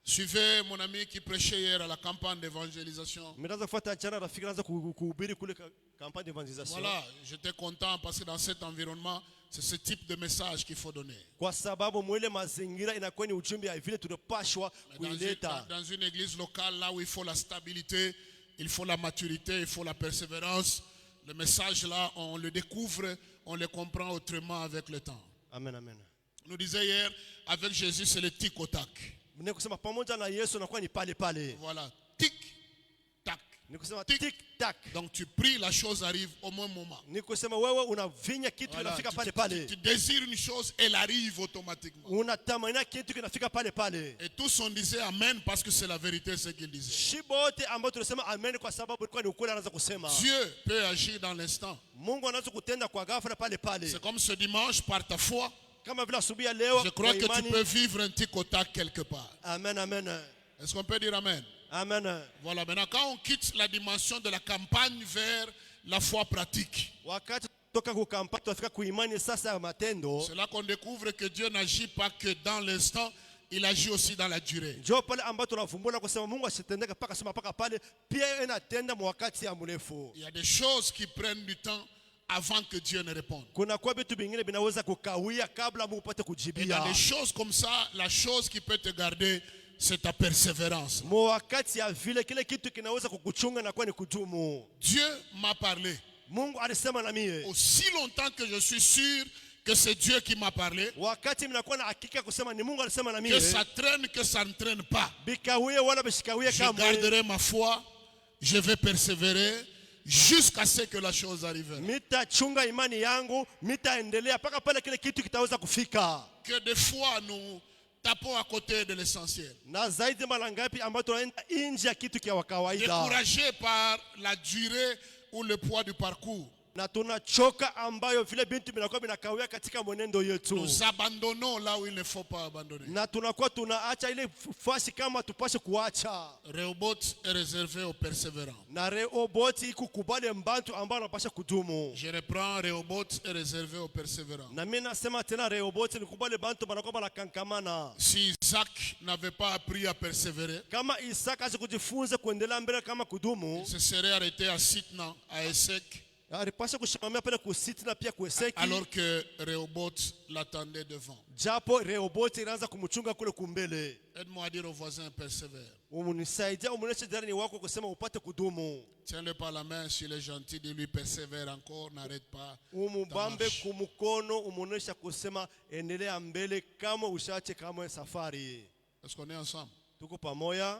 Suivez mon ami qui prêchait hier à la campagne d'évangélisation. Mnaanza kufuata jana rafiki anaanza kuhubiri kule kampani d'évangélisation. Voilà, j'étais content parce que dans cet environnement, c'est ce type de message qu'il faut donner. Kwa sababu mwele mazingira inakuwa ni ujumbe ya vile tunapashwa kuileta. Dans une église locale, là où il faut la stabilité, il faut la maturité, il faut la persévérance, le message là, on le découvre, on le comprend autrement avec le temps. Amen, amen. Nous disait hier, avec Jésus, c'est le tic au tac. Ni kusema pamoja na Yesu nakuwa ni pale pale. Voilà, tic, tac. Ni kusema kusema tic tac. Donc tu pries, la chose arrive au même moment. Ni kusema wewe unavinya kitu Voilà, kinafika tu, pale tu pale. désires une chose, elle arrive automatiquement. Unatamania kitu kinafika pale pale. Et tous on disait amen parce que c'est la vérité ce qu'il disait. Shibote ambao tunasema amen kwa sababu ilikuwa ni ukweli anaanza kusema. Dieu peut agir dans l'instant. Mungu anaanza kutenda kwa ghafla pale pale. C'est comme ce dimanche par ta foi. Kama vile asubuhi ya leo. Je crois que tu peux vivre un tic au tac quelque part. Amen, amen. Est-ce qu'on peut dire amen? Amen. Voilà, maintenant quand on quitte la dimension de la campagne vers la foi pratique, Wakati toka kukampani tunafika kuimani sasa ya matendo. c'est là qu'on découvre que Dieu n'agit pas que dans l'instant, il agit aussi dans la durée. Njoo pale ambapo tunavumbula kusema Mungu asitendeke paka sema paka pale, pia inatenda mwakati ya mrefu. Il y a des choses qui prennent du temps avant que Dieu ne réponde. Kuna kwa vitu vingine vinaweza kukawia kabla Mungu upate Et dans kujibia. des choses comme ça, la chose qui peut te garder, c'est ta persévérance. Mwakati ya vile kile kitu kinaweza kukuchunga na kwa ni kudumu. Dieu m'a parlé. Mungu alisema na mie. Aussi longtemps que je suis sûr que c'est Dieu qui m'a parlé, Wakati mnakuwa na hakika kusema ni Mungu alisema na que mie. ça traîne, que ça ne traîne pas, Bikawie wala bishikawie je kama. garderai ma foi, je vais persévérer jusqu'à ce que la chose arrive. Mitachunga imani yangu, mitaendelea paka pale kile kitu kitaweza kufika. Que des fois nous tapons à côté de l'essentiel. Na zaidi mara ngapi ambayo tunaenda nje ya kitu kia kawaida. Découragés par la durée ou le poids du parcours. Na tunachoka ambayo vile bintu vinakuwa vinakawia katika mwenendo yetu. Nous abandonnons là où il ne faut pas abandonner. Na tunakuwa tunaacha ile fasi kama tupashe kuacha. Rehoboth est réservé aux persévérants. Na Rehoboth ikukubali mbantu ambao anapasha kudumu. Je reprends, Rehoboth est réservé aux persévérants. Na mimi nasema tena Rehoboth ni kubali bantu banakuwa banakankamana. Si Isaac n'avait pas appris à persévérer, Kama Isaka asikujifunza kuendelea mbele kama kudumu, il se serait arrêté à Sitna, à Essek, alipasha kushimamia pale kusiti na pia kueseki. alors que Rehoboth l'attendait devant. Japo Rehoboth inaanza kumchunga kule kumbele. Aide-moi à dire aux voisins, persévère. Umunisaidia umuoneshe jirani wako kusema upate kudumu. Tiens-le par la main, s'il est gentil, dis-lui persévère encore, n'arrête pas. Umubambe marche. kumukono umuonesha kusema endelea mbele kama ushache kama safari. Est-ce qu'on est ensemble? Tuko pamoja?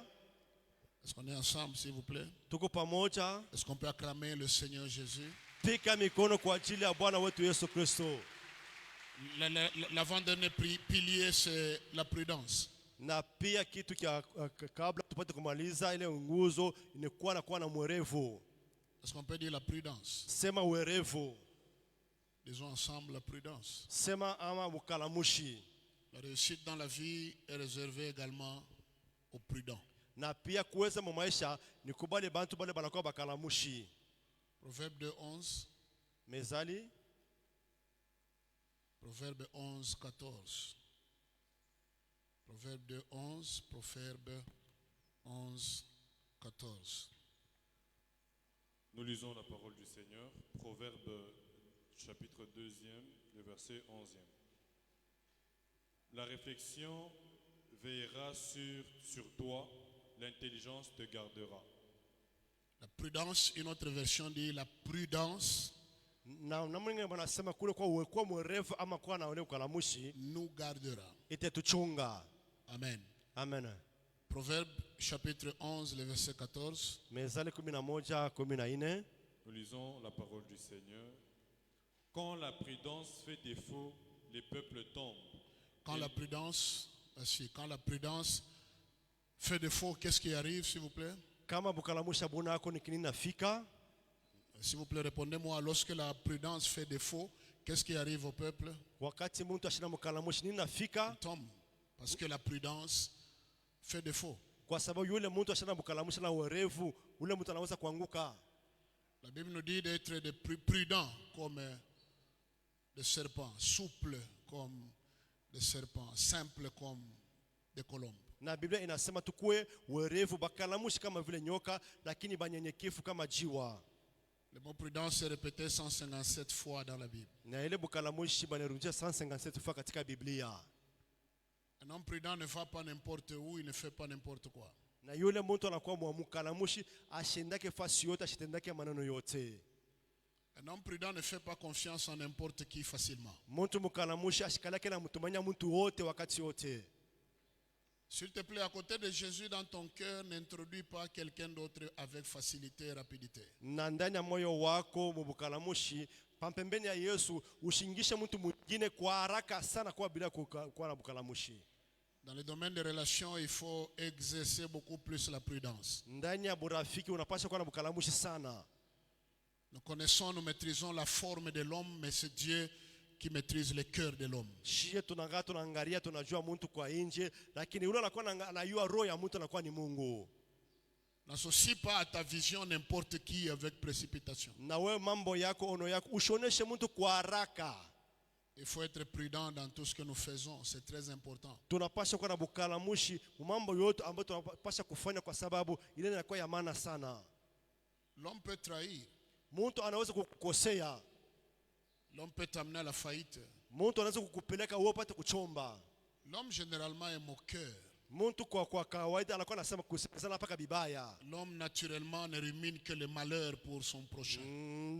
Est-ce qu'on est ensemble, s'il vous plaît? Tuko pamoja? Est-ce qu'on peut acclamer le Seigneur Jésus? Pika mikono kwa ajili ya Bwana wetu Yesu Kristo. L'avant-dernier pilier, c'est la prudence. Na pia kitu kia kabla tupate kumaliza ile nguzo ni kuwa na mwerevu. Est-ce qu'on peut dire la prudence? Sema werevu. Disons ensemble la prudence. Sema ama ukalamushi. La réussite dans la vie est réservée également aux prudents. Na pia kuweza mu maisha ni kubali bantu bale banakuwa bakalamushi. Proverbe 2:11. Mezali Proverbe 11:14. Proverbe 2:11. Proverbe 11:14. Nous lisons la parole du Seigneur, Proverbe chapitre 2, le verset 11. La réflexion veillera sur toi, l'intelligence te gardera. La prudence, une autre version dit la prudence na mwingine wanasema kule kwa mwerevu ama kwa na ule ukalamushi nous gardera. itetuchunga. Amen. Amen. Proverbe chapitre 11, le verset 14. Mezali 11:14. Nous lisons la parole du Seigneur. Quand la prudence fait défaut, les peuples tombent. Quand la prudence fait défaut, qu'est-ce qui arrive, s'il vous plaît? Kama bukalamusha buna yako ni kinini nafika? S'il vous plaît, répondez-moi. Lorsque la prudence fait défaut, qu'est-ce qui arrive au peuple? Wakati mtu ashina mukalamushi nini nafika? Il tombe. Parce que la prudence fait défaut. Kwa sababu yule mtu ashina mukalamushi na werevu, ule mtu anaweza kuanguka. La Bible nous dit d'être des prudents comme des serpents, souples comme des serpents, simples comme des colombes. Na Biblia inasema tukue werevu bakalamushi kama vile nyoka lakini banyenyekevu kama jiwa. Le mot prudence est répété 157 fois dans la Bible. Na ile bukalamushi banerudia 157 fois katika Biblia. Un homme prudent ne va pas n'importe où, il ne fait pas n'importe quoi. Na yule mtu anakuwa mukalamushi ashindake fasi yote, ashitendake maneno yote. Un homme prudent ne fait pas confiance en n'importe qui facilement. Mtu mukalamushi ashikalake na mtumanya mtu wote wakati wote. S'il te plaît, à côté de Jésus dans ton cœur, n'introduis pas quelqu'un d'autre avec facilité et rapidité. Na ndani ya moyo wako mubukalamushi pampembeni ya Yesu ushingishe mtu mwingine kwa haraka sana kwa bila kuwa na bukalamushi. Dans le domaine des relations, il faut exercer beaucoup plus la prudence. Ndani ya burafiki unapaswa kuwa na bukalamushi sana. Nous connaissons, nous maîtrisons la forme de l'homme, mais c'est Dieu qui maîtrise le cœur de l'homme. Shie tunangaa tunaangalia tunajua mtu kwa nje, lakini yule anakuwa anajua roho ya mtu anakuwa ni Mungu. N'associe pas à ta vision n'importe qui avec précipitation. Na wewe mambo yako ono yako ushoneshe mtu kwa haraka. Il faut être prudent dans tout ce que nous faisons, c'est très important. Tunapaswa kuwa na bukalamushi mambo yote ambayo tunapaswa kufanya kwa sababu ile inakuwa ya maana sana. L'homme peut trahir. Mtu anaweza kukukosea. L'homme peut t'amener à la faillite. Mtu anaweza kukupeleka wewe upate kuchomba. L'homme généralement est moqueur. Mtu kwa kawaida anakuwa anasema kusema mpaka bibaya. L'homme naturellement ne rumine que le malheur pour son prochain.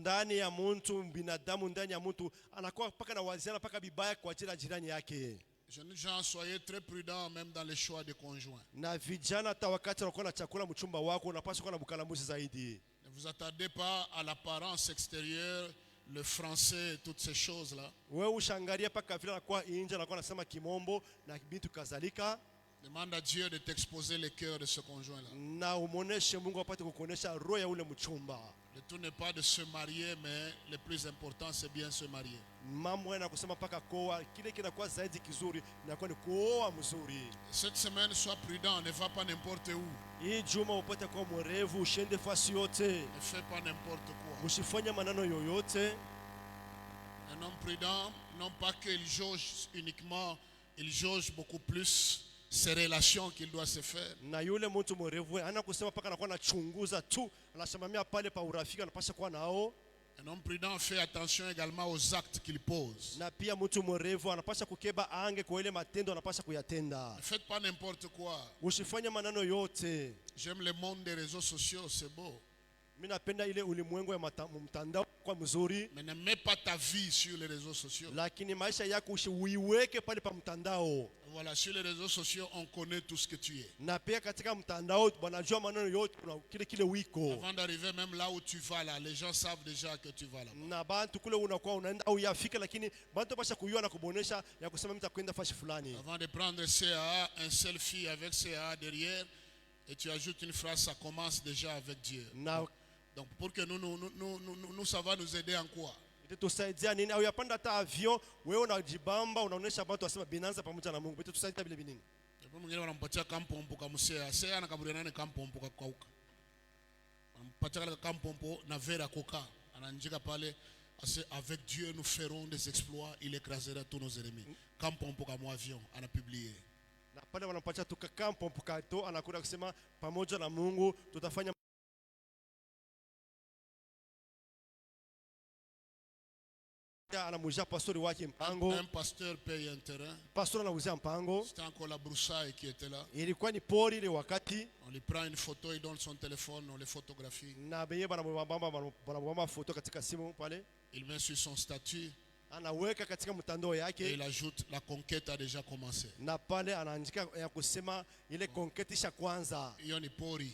Ndani ya mtu binadamu, ndani ya mtu anakuwa mpaka na waziana mpaka bibaya kwa ajili ya jirani yake. Jeunes gens, soyez très prudents même dans les choix des conjoints. Na vijana hata wakati unakuwa na chakula mchumba wako unapaswa kuwa na bukalamushi zaidi. Ne vous attardez pas à l'apparence extérieure, le français, toutes ces choses-là. Wewe ushangalia paka vile anakuwa nje anakuwa anasema kimombo na vitu kadhalika. Demande à Dieu de t'exposer le cœur de ce conjoint-là. Na umuoneshe Mungu apate kukuonesha roho ya ule mchumba. Le tout n'est pas de se marier, mais le plus important c'est bien se marier. Mambo yana kusema paka koa, kile kinakuwa zaidi kizuri inakuwa ni kuoa mzuri. Cette semaine, sois prudent, ne va pas n'importe où. Hii juma upate kuwa mwerevu, ushende fasi yote. Ne fais pas n'importe quoi. Usifanye maneno yoyote. Un homme prudent, non pas qu'il jauge uniquement, il jauge beaucoup plus ces relations qu'il doit se faire. Na yule mtu mwerevu ana kusema paka anakuwa anachunguza tu, anasimamia pale pa urafiki anapaswa kuwa nao. Un homme prudent fait attention également aux actes qu'il pose. Na pia mtu mwerevu anapaswa kukeba ange kwa ile matendo anapaswa kuyatenda. Ne faites pas n'importe quoi. Usifanye maneno yote. J'aime le monde des réseaux sociaux, c'est beau. Mimi napenda ile ulimwengu ya mtandao kwa mzuri. Mais ne mets pas ta vie sur les réseaux sociaux. Lakini maisha yako usiweke pale pa mtandao. Voilà, sur les réseaux sociaux, on connaît tout ce que tu es. Na pia katika mtandao wanajua maneno yote kile wiko. Avant d'arriver même là où tu vas là, les gens savent déjà que tu vas là. Na bantu kule unakuwa unaenda au yafika, lakini bantu basha kujua na kubonesha ya kusema mtakwenda fashi fulani. Avant de prendre CAA, un selfie avec CAA derrière, et tu ajoutes une phrase, ça commence déjà avec Dieu. Donc pour que nous ça va nous aider en quoi? Tusaidia nini? Au yapanda hata avion, wewe unajibamba unaonesha watu wasema binanza pamoja na Mungu. Tusaidia vile binini. Ndipo mwingine wanampatia kampompo kama CAA anakaburiana nani kampompo kauka. Wanampatia kale kampompo na vera coca. Ananjika pale ase avec Dieu nous ferons des exploits, il écrasera tous nos ennemis. Kampompo kama avion ana publié. Na pale wanampatia tu kampompo kato anakuja kusema pamoja na Mungu tutafanya anamuja pastori wake mpango. Un pasteur paye un terrain. Pastori anauzia mpango. C'était encore la broussaille qui était là. Ilikuwa ni pori ile wakati. On lui prend une photo, il donne son téléphone, on le photographie. Na beye banamwambia photo katika simu pale. Il met sur son statut. Anaweka katika mtandao yake. Et il ajoute la conquête a déjà commencé. Na pale anaandika ya kusema ile conquête isha kwanza. Hiyo ni pori.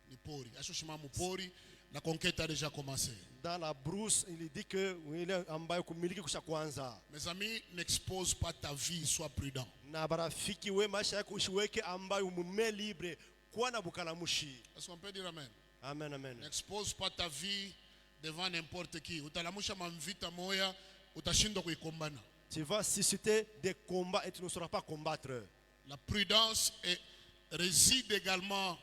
Ni pori. Ashoshima mpori. La conquête a déjà commencé. Dans la brousse, il dit que ile ambayo kumiliki kusha kwanza. Mes amis, n'expose pas ta vie, sois prudent. Na barafiki we maisha yako usiweke ambayo mume libre kwa na bukalamushi. Est-ce qu'on peut dire amen? Amen, amen. N'expose pas ta vie devant n'importe qui. Utalamusha mamvita moya, utashindwa kuikombana. Tu vas susciter des combats et tu ne sauras pas combattre. La prudence réside également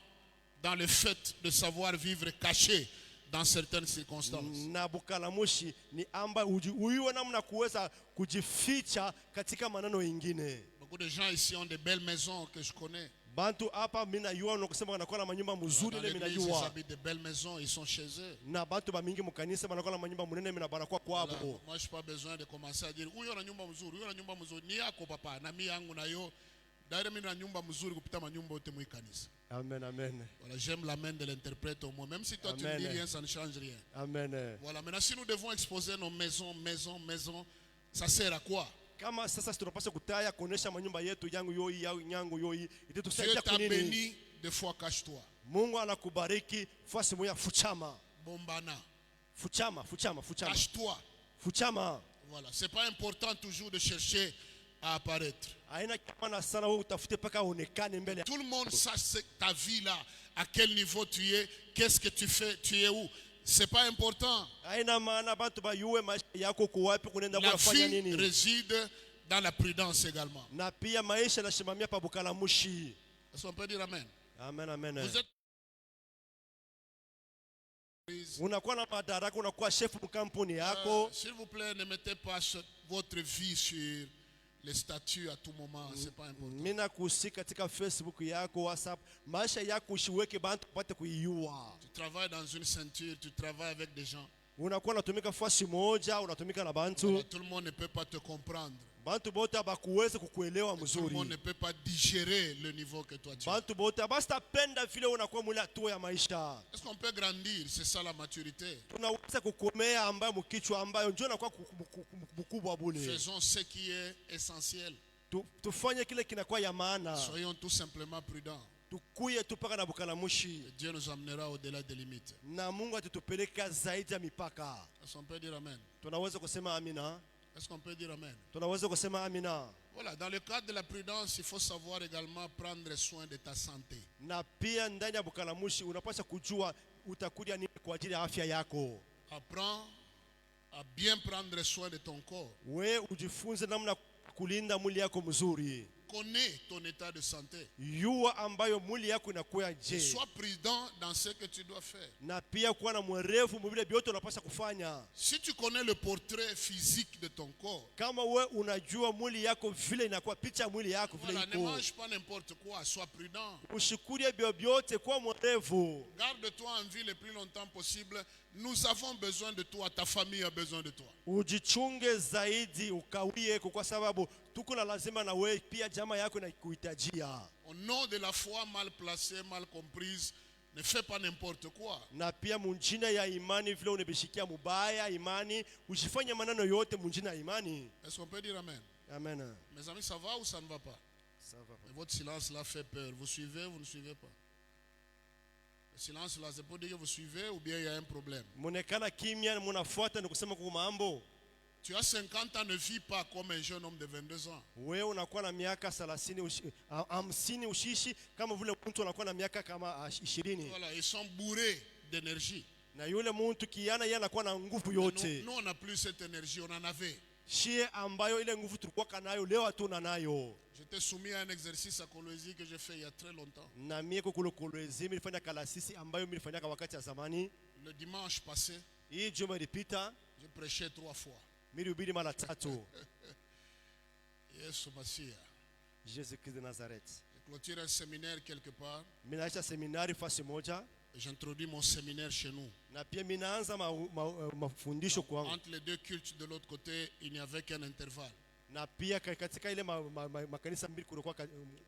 dans le fait de savoir vivre caché dans certaines circonstances. Na bukalamushi ni amba uiwe namna kuweza kujificha katika maneno mengine. Beaucoup de gens ici ont de belles maisons que je connais. Bantu hapa mina yua unakusema wanakuwa na manyumba mzuri ile mina Ils yua. habitent de belles maisons, ils sont chez eux. Na bantu ba mingi mkanisa wanakuwa na manyumba munene mina banakuwa kwabo. Moi je n'ai pas besoin de commencer à dire huyo na nyumba mzuri, huyo na nyumba mzuri ni yako papa na mimi yangu na yo. Daire mimi na nyumba mzuri kupita manyumba yote mu kanisa. Amen, amen. Voilà, j'aime la main de l'interprète au moins. Même si toi tu ne dis rien, ça ne change rien. Amen. Voilà, maintenant si nous devons exposer nos maisons, ça sert à quoi? kama sasa tunapaswa kutaya kuonesha manyumba yetu yangu yoi yao nyangu yoi Dieu itatusaidia t'a kunini? béni, des fois cache-toi. Mungu anakubariki fasi moya fuchama. Bombana. Fuchama, fuchama, fuchama. Cache-toi. Fuchama. Voilà. C'est pas important toujours de chercher à apparaître. Haina kama sana wewe utafute paka onekane mbele. Tout le monde sache ta vie là, à quel niveau tu es, qu'est-ce que tu fais, tu es où. C'est pas important. Haina maana bantu bayue maisha yako kwa wapi kunaenda La kufanya vie nini. réside dans la prudence également. Na pia maisha yanashimamia pa bukalamushi. Est-ce qu'on peut dire amen? Amen, amen. Vous êtes Unakuwa na madaraka, unakuwa chef mkampuni yako. s'il vous plaît, ne mettez pas votre vie sur les statuts à tout moment, c'est pas important. Mina kusi katika Facebook yako, WhatsApp, maisha yako usiweke bantu pate kuiua. Tu travailles dans une ceinture, tu travailles avec des gens. Unakuwa unatumika fasi moja, unatumika na bantu. Voilà, tout le monde ne peut pas te comprendre. Bantu bote abakuweze kukuelewa Tout le monde mzuri. ne peut pas digérer le niveau que toi tu as. Bantu bote abastapenda vile unakuwa mule hatua ya maisha. Est-ce qu'on peut grandir? C'est ça la maturité. Tunaweza kukomea ambayo mkichwa ambayo njoo nakuwa mkubwa bule. Faisons ce qui est essentiel. Tufanye kile kinakuwa ya maana. Soyons tout simplement prudents. Tukuye tupaka na bukalamushi. Et Dieu nous amènera au-delà des limites. Na Mungu atatupeleka zaidi ya mipaka. Est-ce qu'on peut dire amen? Tunaweza kusema amina. Est-ce qu'on peut dire amen? Tunaweza kusema amina. Voilà, dans le cadre de la prudence, il faut savoir également prendre soin de ta santé. Na pia ndani ya bukalamushi unapaswa kujua utakuja nini kwa ajili ya afya yako. Apprends à bien prendre soin de ton corps. We ujifunze namna kulinda mwili yako mzuri. Connais ton état de santé. Yua ambayo mwili yako inakuwa Et je. sois prudent dans ce que tu dois faire. Na pia kuwa na mwerevu mwile vyote unapaswa kufanya. Si tu connais le portrait physique de ton corps, Kama we unajua mwili yako vile inakuwa picha mwili yako vile voilà, ne iko. mange pas n'importe quoi, sois prudent. Ushikurie vyote kwa mwerevu. Garde-toi en vie le plus longtemps possible. Nous avons besoin de toi, ta famille a besoin de toi. Ujichunge zaidi ukawie kwa sababu tuko na lazima na wewe pia jamaa yako inakuhitajia. Au nom de la foi mal placée, mal comprise, ne fais pas n'importe quoi. Na pia munjina ya imani vile unabishikia mubaya imani, usifanye maneno yote munjina ya imani. Est-ce qu'on peut dire amen? Amen. Mes amis, ça va ou ça ne va pas? Ça va. Et votre silence là fait peur. Vous suivez ou vous ne suivez pas? Le silence là, c'est pour dire que vous suivez ou bien il y a un problème. Monekana kimya munafuata ni kusema kwa mambo. Tu as 50 ans, ne vis pas comme un jeune homme de 22 ans. Wewe unakuwa na miaka 30 50 ushishi kama vile mtu anakuwa na miaka kama 20. Voilà, ils sont bourrés d'énergie. Na yule mtu kiana yeye anakuwa na nguvu yote. Nous, on n'a plus cette énergie, on en avait. Shie ambayo ile nguvu tulikuwa nayo leo hatuna nayo. J'étais soumis à un exercice à Kolwezi que j'ai fait il y a très longtemps. Na mie kukulezi nilifanya kalasisi ambayo nilifanya wakati ya zamani. Le dimanche passé, Hii juma ilipita j'ai prêché 3 fois. nilihubiri mara 3. Yesu Masia. Jésus Christ de Nazareth. J'ai clôturé un séminaire quelque part. Minaisha seminari fasi moja Et j'introduis mon séminaire chez nous. na pia minaanza mafundisho kwangu. Entre les deux cultes de l'autre côté, il n'y avait qu'un intervalle. Na pia katika ile makanisa mbili kulikuwa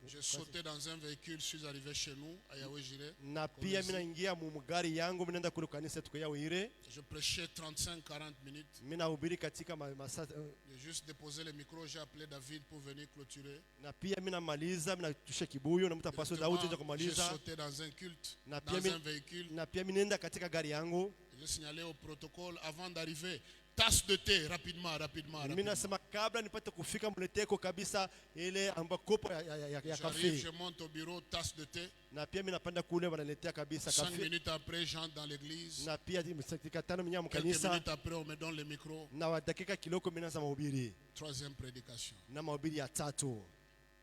J'ai sauté dans un véhicule, je suis arrivé chez nous, à Yahweh-Jireh. na pia mina ingia mugari yangu minaenda kule kanisa tuko yao ile. Je prêchais 35-40 minutes. Mina hubiri katika J'ai juste déposé le micro, j'ai appelé David pour venir clôturer. na pia mina maliza mina tusha kibuyu na mtu pastor Daudi ndio J'ai kumaliza. sauté dans un culte, Na dans pia un véhicule. na pia minaenda katika gari yangu. J'ai signalé au protocole avant d'arriver. Tasse de thé, rapidement, rapidement, Mimi rapidement. nasema kabla nipate kufika mleteko kabisa ile amba kopo ya J'arrive, kafe. je monte au bureau, tasse de thé. Na pia mimi napanda kule wanaletea kabisa 5 kafe. minutes après, j'entre dans l'église. Na pia dakika 5 mimi Quelques mkanisa minutes après, on me donne le micro. na dakika kiloko mimi naanza mahubiri. 3e prédication. Na mahubiri ya 3.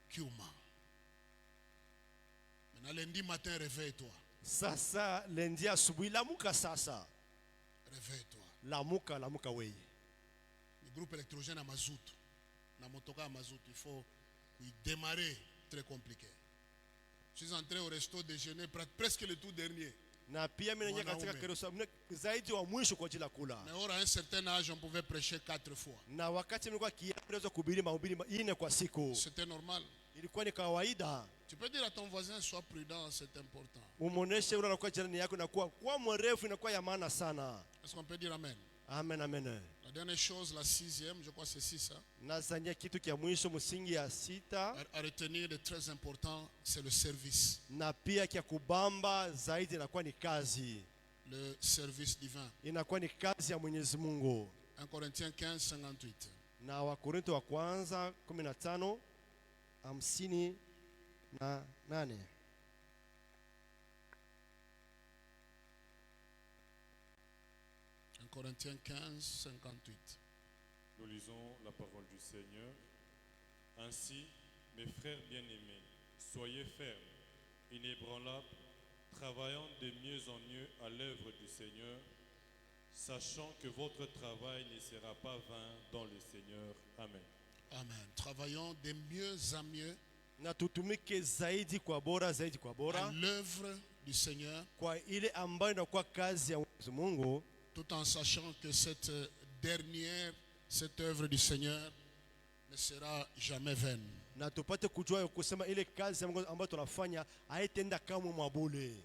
Kiuma. Maintenant, lundi matin, réveille-toi. Sasa lendi asubuhi lamuka sasa. Réveille-toi. Lamuka wewe. Le groupe électrogène à mazout. Na motoka à mazout, il faut démarrer, très compliqué. Je suis entré au resto déjeuner, presque le tout dernier. Na pia mimi naingia katika kerosa zaidi wa mwisho kwa ajili ya kula. Mais à un certain âge, on pouvait prêcher 4 fois. Na wakati nilikuwa kianza kuhubiri mahubiri 4 kwa siku. C'était normal. Ilikuwa ni kawaida. Tu peux dire à ton voisin, sois prudent, c'est important. Umuoneshe yule anakuwa jirani yako na kuwa mwerevu inakuwa ya maana sana. Est-ce qu'on peut dire amen? Amen, amen. La dernière chose, la sixième, je crois que c'est 6, hein, Nazania kitu kia mwisho msingi ya sita à retenir de très important, c'est le service. na pia kia kubamba zaidi inakuwa ni kazi. Le service divin. Inakuwa ni kazi ya Mwenyezi Mungu. 1 Corinthiens 15, 58. Na Wakorintho wa kwanza 15:58. 1 Corinthiens 15, 58. Nous lisons la parole du Seigneur. Ainsi, mes frères bien-aimés, soyez fermes, inébranlables, travaillant de mieux en mieux à l'œuvre du Seigneur, sachant que votre travail ne sera pas vain dans le Seigneur. Amen. Amen. Travaillons de mieux en mieux Na tutumike zaidi kwa bora, zaidi kwa à bora l'œuvre du Seigneur, kwa ile ambayo inakuwa kazi ya Mwenyezi Mungu, tout en sachant que cette œuvre du Seigneur ne sera jamais vaine. na tupate kujua kusema ile kazi ya Mungu ambayo tunafanya haitenda kama mwabule.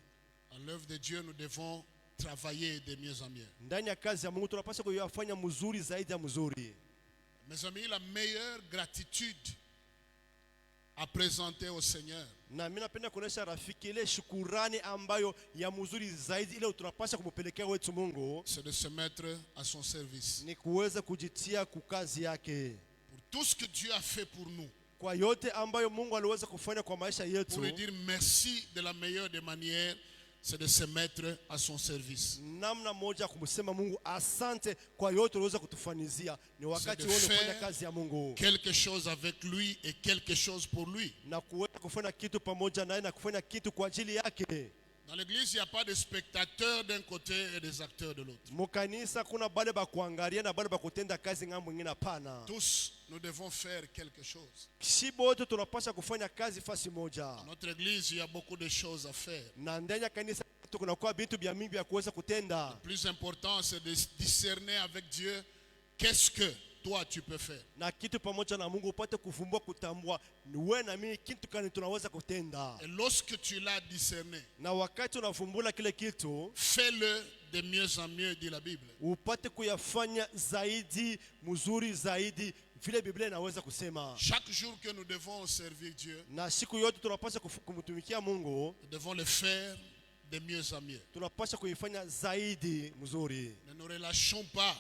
À l'œuvre de Dieu, nous devons travailler de mieux en mieux. Ndani ya kazi ya Mungu tunapaswa kuyafanya mzuri zaidi ya mzuri. Mes amis, la meilleure gratitude à présenter au Seigneur, Na mimi napenda kuonesha rafiki ile shukurani ambayo ya mzuri zaidi ile tunapaswa kumpelekea wetu Mungu c'est de se mettre à son service. ni kuweza kujitia kukazi yake. Pour tout ce que Dieu a fait pour nous, Kwa yote ambayo Mungu aliweza kufanya kwa maisha pour yetu, lui dire merci de la meilleure des manières, c'est de se mettre à son service. namna moja kumsema Mungu asante kwa yote uliweza kutufanyizia ni wakati de wewe unafanya faire kazi ya Mungu Quelque chose avec lui et quelque chose pour lui. na kuweza kufanya kitu pamoja naye na kufanya kitu kwa ajili yake. Dans l'église, il n'y a pas de spectateurs d'un côté et des acteurs de l'autre. Mukanisa kuna bale ba kuangalia na bale ba kutenda kazi ngambo nyingine, hapana. Tous, nous devons faire quelque chose. Si bote tunapaswa kufanya kazi fasi moja. Dans notre église, il y a beaucoup de choses à faire. Na ndani ya kanisa tunakuwa vitu vya mingi vya kuweza kutenda. Le plus important, c'est de discerner avec Dieu qu'est-ce que toi tu peux faire. Na kitu pamoja na Mungu upate kuvumbua kutambua ni wewe na mimi kitu gani tunaweza kutenda. Et lorsque tu l'as discerné, Na wakati unavumbula kile kitu, fais-le de mieux en mieux, dit la Bible. upate kuyafanya zaidi mzuri zaidi vile Biblia inaweza kusema. Chaque jour que nous devons servir Dieu, Na siku yote tunapaswa kumtumikia Mungu, nous devons le faire de mieux en mieux. tunapaswa kuifanya zaidi mzuri. Ne nous relâchons pas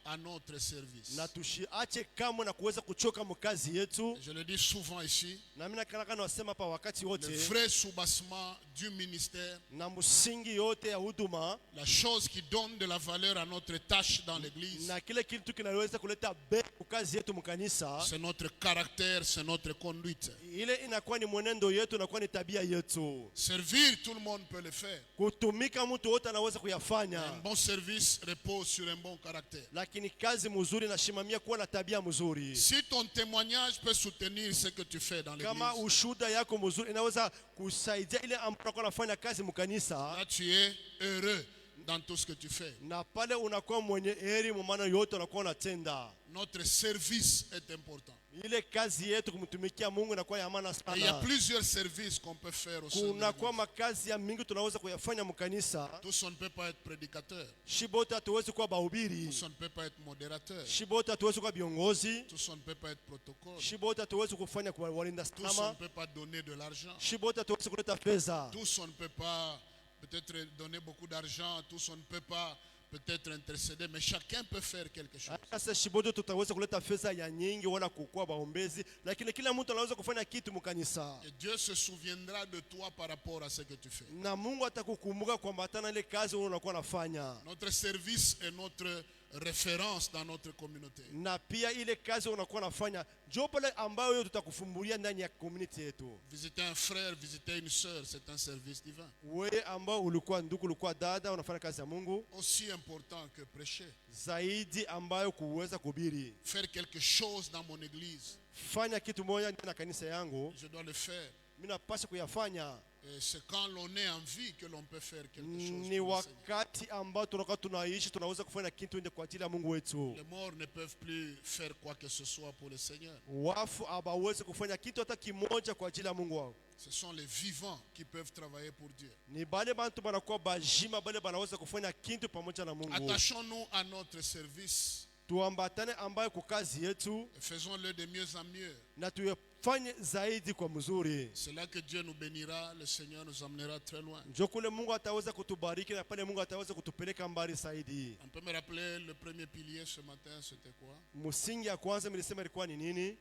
à notre service. Na tusiache kamwe na kuweza kuchoka mkazi yetu. Je le dis souvent ici, Na mimi nakana nasema hapa wakati le wote, vrai soubassement du ministère, na msingi yote ya huduma la chose qui donne de la valeur à notre tâche dans l'église, na kile kitu kinaweza kuleta bei kwa kazi yetu mkanisa, c'est notre caractère, c'est notre conduite. ile inakuwa ni mwenendo yetu, inakuwa ni tabia yetu. Servir, tout le monde peut le faire. Kutumika mtu wote anaweza kuyafanya, Un bon service repose sur un bon caractère. lakini kazi mzuri inashimamia kuwa na tabia mzuri. Si ton témoignage peut soutenir ce que tu fais dans Kama l'église, ushuda yako mzuri inaweza kusaidia ile ambayo unakuwa unafanya kazi mkanisa, là tu es heureux dans tout ce que tu fais. na pale unakuwa mwenye heri mumana yote unakuwa unatenda. Notre service est important. Ile kazi yetu kumtumikia Mungu inakuwa ya maana Et il y a sana. plusieurs services qu'on peut faire au sein de Kunakuwa l'église. makazi ya mingi tunaweza kuyafanya mkanisa. Tous on ne peut pas être prédicateur. Shibote hatuwezi kuwa bahubiri, Tous on ne peut pas être modérateur. shibote hatuwezi kuwa viongozi, Tous on ne peut pas être protocole. shibote hatuwezi kufanya kwa walinda Tous on ne salama, peut pas donner de l'argent. shibote hatuwezi kuleta fedha, Tous on ne peut pas peut-être donner beaucoup d'argent. Tous on ne peut pas peut-être intercéder. Mais chacun peut faire quelque chose. sasa shibote tutaweza kuleta fedha ya nyingi wala kukuwa baombezi, lakini kila mtu anaweza kufanya kitu mkanisa, Et Dieu se souviendra de toi par rapport à ce que tu fais. na Mungu atakukumbuka kwamba hata ile kazi wewe unakuwa unafanya, Notre service est notre référence dans notre communauté. na pia ile kazi unakuwa unafanya ndio pale ambayo wewe tutakufumbulia ndani ya community yetu. Visiter un frère, visiter une sœur, c'est un service divin. Wewe ambao ulikuwa ndugu, ulikuwa dada, unafanya kazi ya Mungu Aussi important que prêcher. zaidi ambayo kuweza kuhubiri. Faire quelque chose dans mon église, Fanya kitu moja ndani ya kanisa yangu, je dois le faire. mimi napaswa kuyafanya Et c'est quand l'on est en vie que l'on peut faire quelque chose pour le Ni Seigneur. wakati ambao tunakuwa tunaishi tunaweza kufanya kitu nje kwa ajili ya Mungu wetu. Les morts ne peuvent plus faire quoi que ce soit pour le Seigneur. Wafu hawawezi kufanya kitu hata kimoja kwa ajili ya Mungu wao. Ce sont les vivants qui peuvent travailler pour Dieu. Ni bale bantu banakuwa bajima, bale banaweza kufanya kitu pamoja na Mungu. Attachons-nous à notre service Tuambatane ambayo kwa kazi yetu et faisons-le de mieux en mieux. na tuyafanye zaidi kwa mzuri. C'est là que Dieu nous bénira, le Seigneur nous emmènera très loin. Ndio kule Mungu ataweza kutubariki na pale Mungu ataweza kutupeleka mbali zaidi. On peut me rappeler le premier pilier ce matin, c'était quoi? Msingi ya kwanza nilisema ilikuwa ni nini?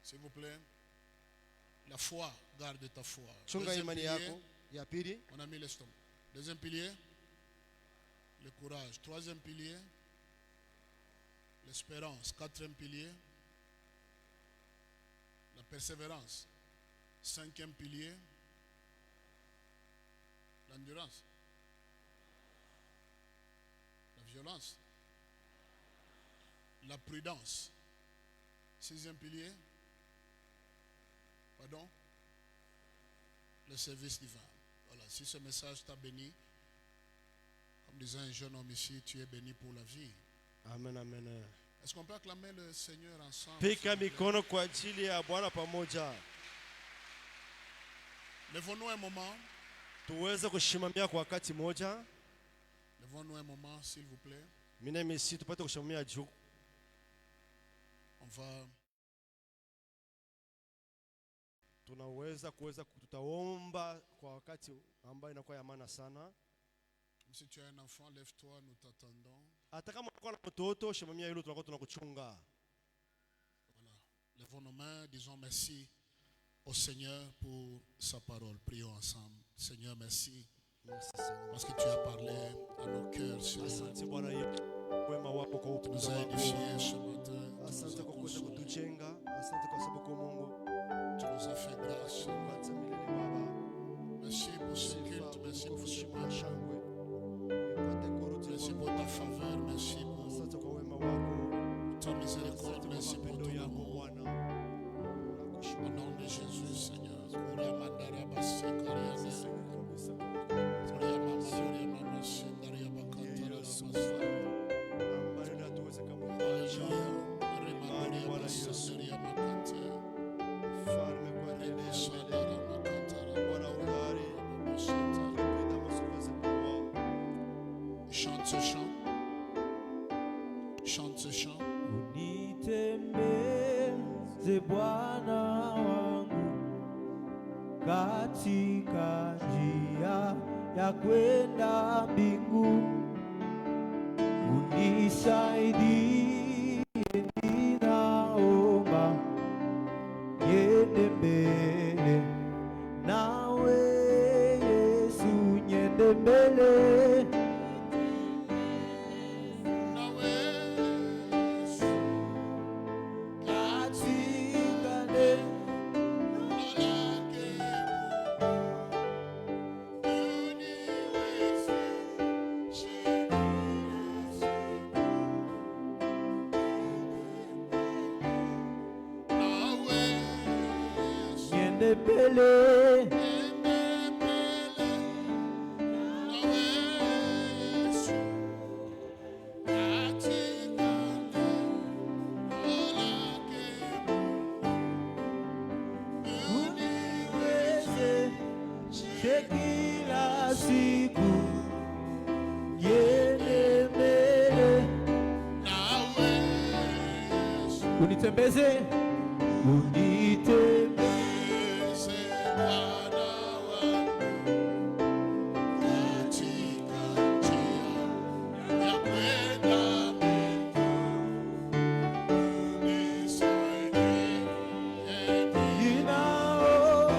S'il vous plaît. La foi, garde ta foi. Chunga Deuxième imani pilier, yako. Ya pili, on a mis l'estomac. Deuxième pilier, le courage. Troisième pilier, l'espérance. Quatrième pilier, la persévérance. Cinquième pilier, l'endurance. La violence. La prudence. Sixième pilier, pardon, le service divin. Voilà, si ce message t'a béni, comme disait un jeune homme ici, tu es béni pour la vie. amen, amen. Est-ce qu'on peut acclamer le Seigneur ensemble? Pika mikono kwa ajili ya Bwana pamoja. Levons-nous un moment. Tuweze kushimamia kwa wakati moja. Levons-nous un moment, s'il vous plaît. Mimi misi tupate kushimamia juu. On va tutaomba kwa wakati ambao inakuwa ya maana sana. si tu as un enfant, lève-toi, nous t'attendons. Hata kama uko na mtoto, shimamia hilo, tunakuwa tunakuchunga. Voilà. Levons nos mains, disons merci au Seigneur pour sa parole. Prions ensemble. Seigneur, merci. Merci Seigneur. Parce que tu as parlé à nos cœurs, Seigneur. Asante Bwana Yesu. Wema wako kwa Tu nous upendo as wako. édifiés ce matin. Tu Asante nous as kwa kuweza consolés. kutujenga. Asante kwa sababu kwa Mungu. Tu nous as fait grâce, Seigneur. Kwanza milele Baba. Merci pour ce culte, merci pour ce moment. shangwe. Ipate kurudi Merci pour ta faveur, merci pour Asante kwa wema wako. ta miséricorde, Asante merci kwa pour mapendo ton yako amour. Bwana. Au Nakushukuru. nom de Jésus, Seigneur. Kura mandara basi kariane. Asante kabisa. Kura mamazuri mama sendari bakatara Yesu. basi. Ambaye natuweze kama Hallelujah. Remandari basi sendari bakate. Mfalme kwa Rede nene sandara bakatara. Bwana udari. Basata. Tupenda masofaze kuwa. Chante ce chant. Chante ce chant. Unitembeze Bwana wangu katika njia ya kwenda mbinguni, unisaidie, ninaomba niende mbele nawe Yesu, niende mbele katika neno niende mbele uniwezeshe kila siku niende mbele, unitembeze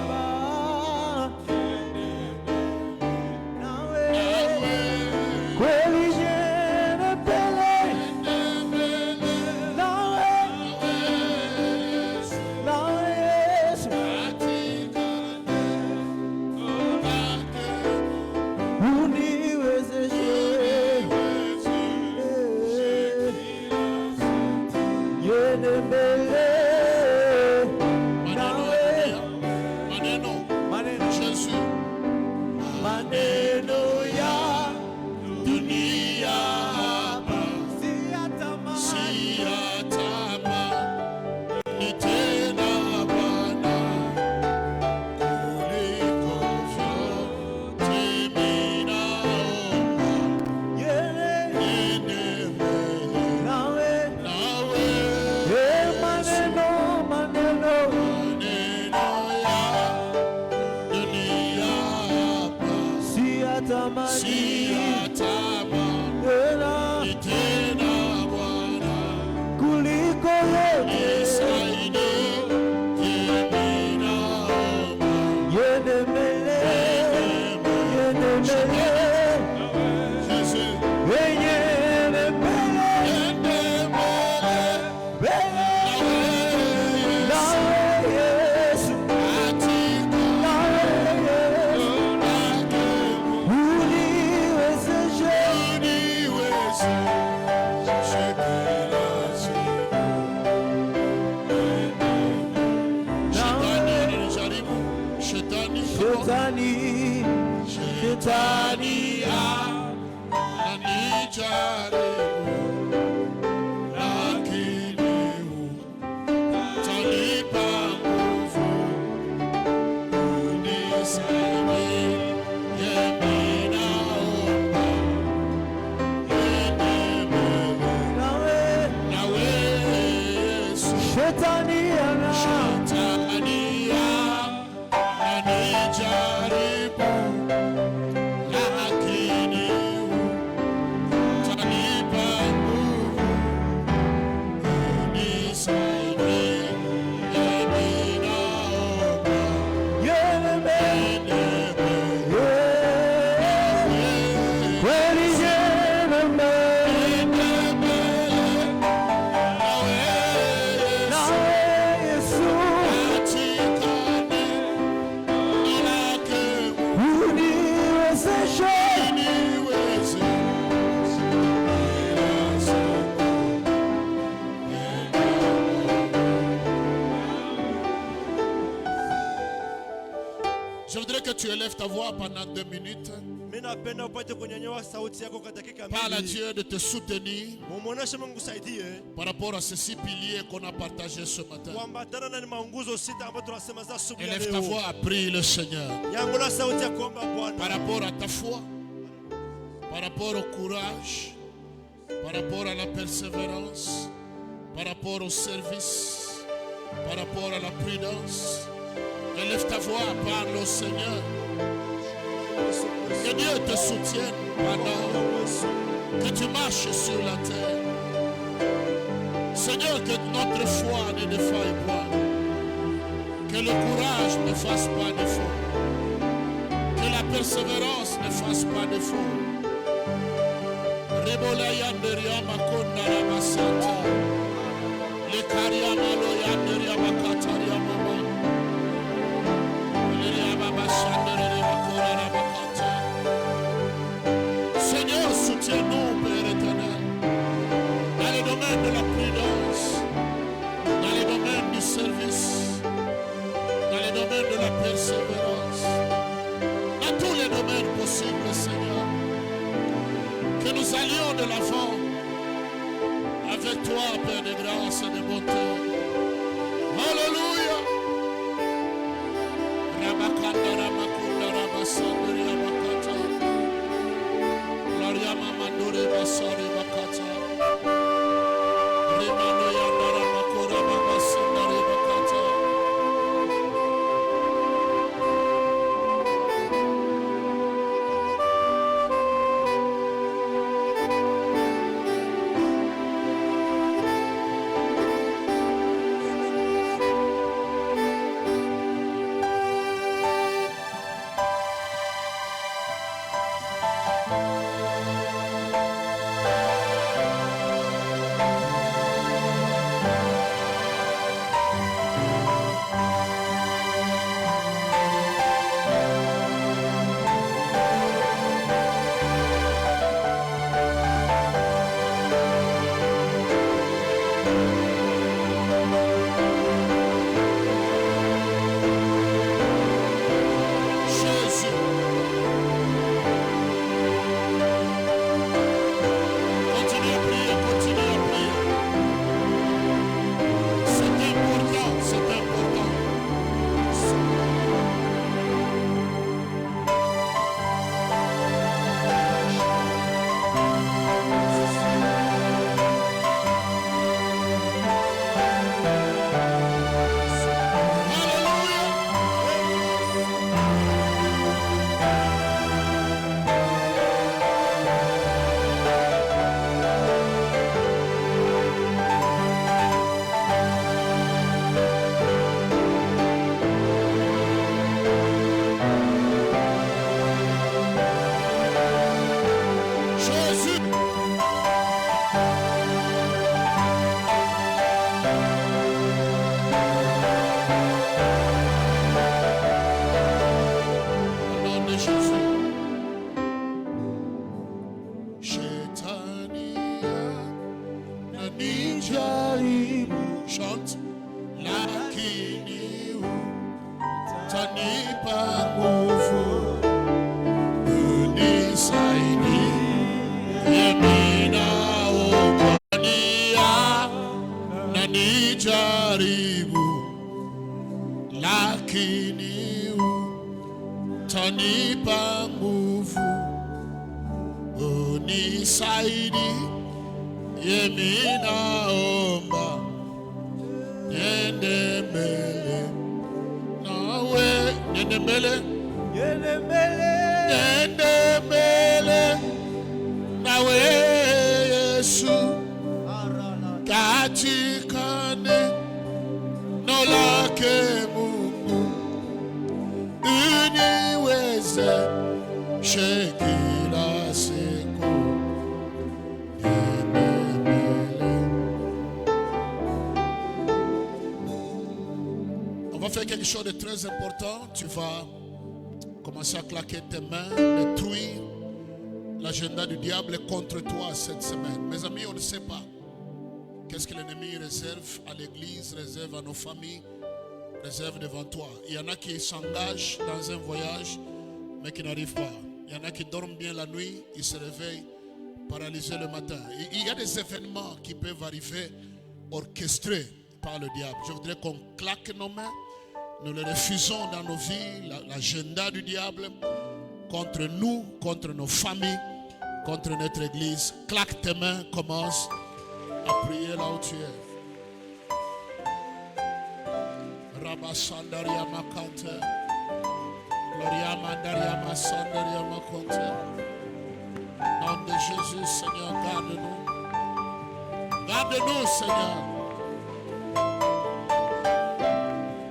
ninaomba nawe kweli niende mbele nawe Shetani ananijaribu, lakini utanipa nguvu. Unisaidie, mimi naomba. Nawe Yesu. Shetani ananijaribu, lakini utanipa nguvu. Unisaidie, mimi naomba. Je voudrais que tu élèves ta voix pendant 2 minutes. Mimi napenda upate kunyanyua sauti yako kwa dakika Parle à mbili. Dieu de te soutenir Muoneshe Mungu saidie par rapport à ces 6 piliers qu'on a partagés ce matin. kuambatana na maunguzo sita ambayo tunasema za asubuhi ya Élève ta leo. voix à prier le Seigneur. Yangu la sauti ya kuomba Par Bwana rapport à ta foi, par rapport au courage, par rapport à la persévérance, par rapport au service, par rapport à la prudence. Élève ta voix, parle au Seigneur. Que Dieu te soutienne pendant que tu marches sur la terre. Seigneur, que notre foi ne défaille pas. Que le courage ne fasse pas défaut. Que la persévérance ne fasse pas défaut. Rebola yanderia makonda ramasata. Le kariama lo yanderia makataria mama. Le baba shandere makora ramakata. Seigneur, soutiens-nous, Père éternel, dans les domaines de la prudence, dans les domaines du service, dans les domaines de la persévérance, dans tous les domaines possibles, Seigneur. Que nous allions de l'avant avec toi, Père de grâce et de bonté. Alléluia. Ramakanda ramakunda ramasandri ramakata. Lariama mandore basari bakata. Rimano yandara makora babasindari bakata. Chante, lakini utanipa nguvu. wanipa nguvu, unisaidi, yemi naomba, niende mbele, nawe, niende mbele, niende mbele, nawe Yesu, katika neno lake Mungu, uniwezeshe kila siku. On va faire quelque chose de très important. Tu vas commencer à claquer tes mains, détruire l'agenda du diable contre toi cette semaine. Mes amis, on ne sait pas qu'est-ce que l'ennemi réserve à l'église, réserve à nos familles, réserve devant toi. Il y en a qui s'engagent dans un voyage, mais qui n'arrivent pas. Il y en a qui dorment bien la nuit, ils se réveillent paralysés le matin. Il y a des événements qui peuvent arriver orchestrés par le diable. Je voudrais qu'on claque nos mains. Nous le refusons dans nos vies, l'agenda du diable contre nous, contre nos familles, contre notre église. Claque tes mains, commence à prier là où tu es. Rabasandaria Makante, Gloria Mandaria Masandaria Makonte. Nom de Jésus, Seigneur, garde-nous. Garde-nous, Seigneur.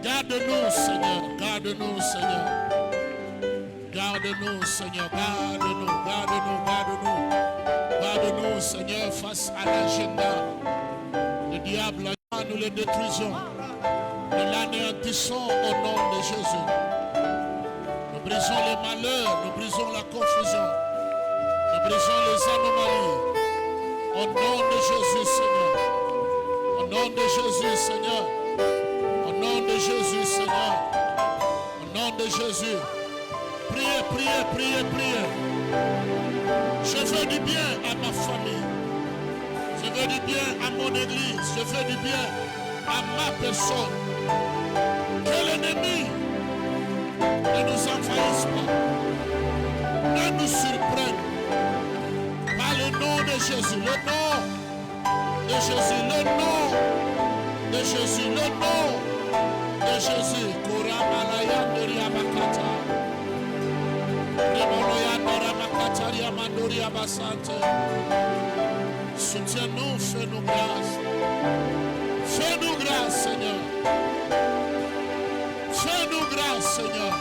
Garde-nous, Seigneur. Garde-nous, Seigneur. Garde-nous, Seigneur. Garde-nous, garde-nous, garde-nous. Garde-nous, Seigneur, face à l'agenda. Le diable, nous le détruisons. Nous l'anéantissons au nom de Jésus. Nous brisons les malheurs, nous brisons la confusion. Nous brisons les anomalies. Au nom de Jésus, Seigneur. Au nom de Jésus, Seigneur. Au nom de Jésus, Seigneur. Au nom de Jésus. Priez, priez, priez, priez. Je veux du bien à ma famille. Je veux du bien à mon église. Je veux du bien à ma personne. Que l'ennemi ne nous envahisse pas. Ne nous surprenne. Par le nom de Jésus. Le nom de Jésus. Le nom de Jésus. Le nom de Jésus. Koramalaya Miriamakata. Soutiens-nous, fais-nous grâce. Fais-nous grâce, Seigneur. Fais-nous grâce, Seigneur.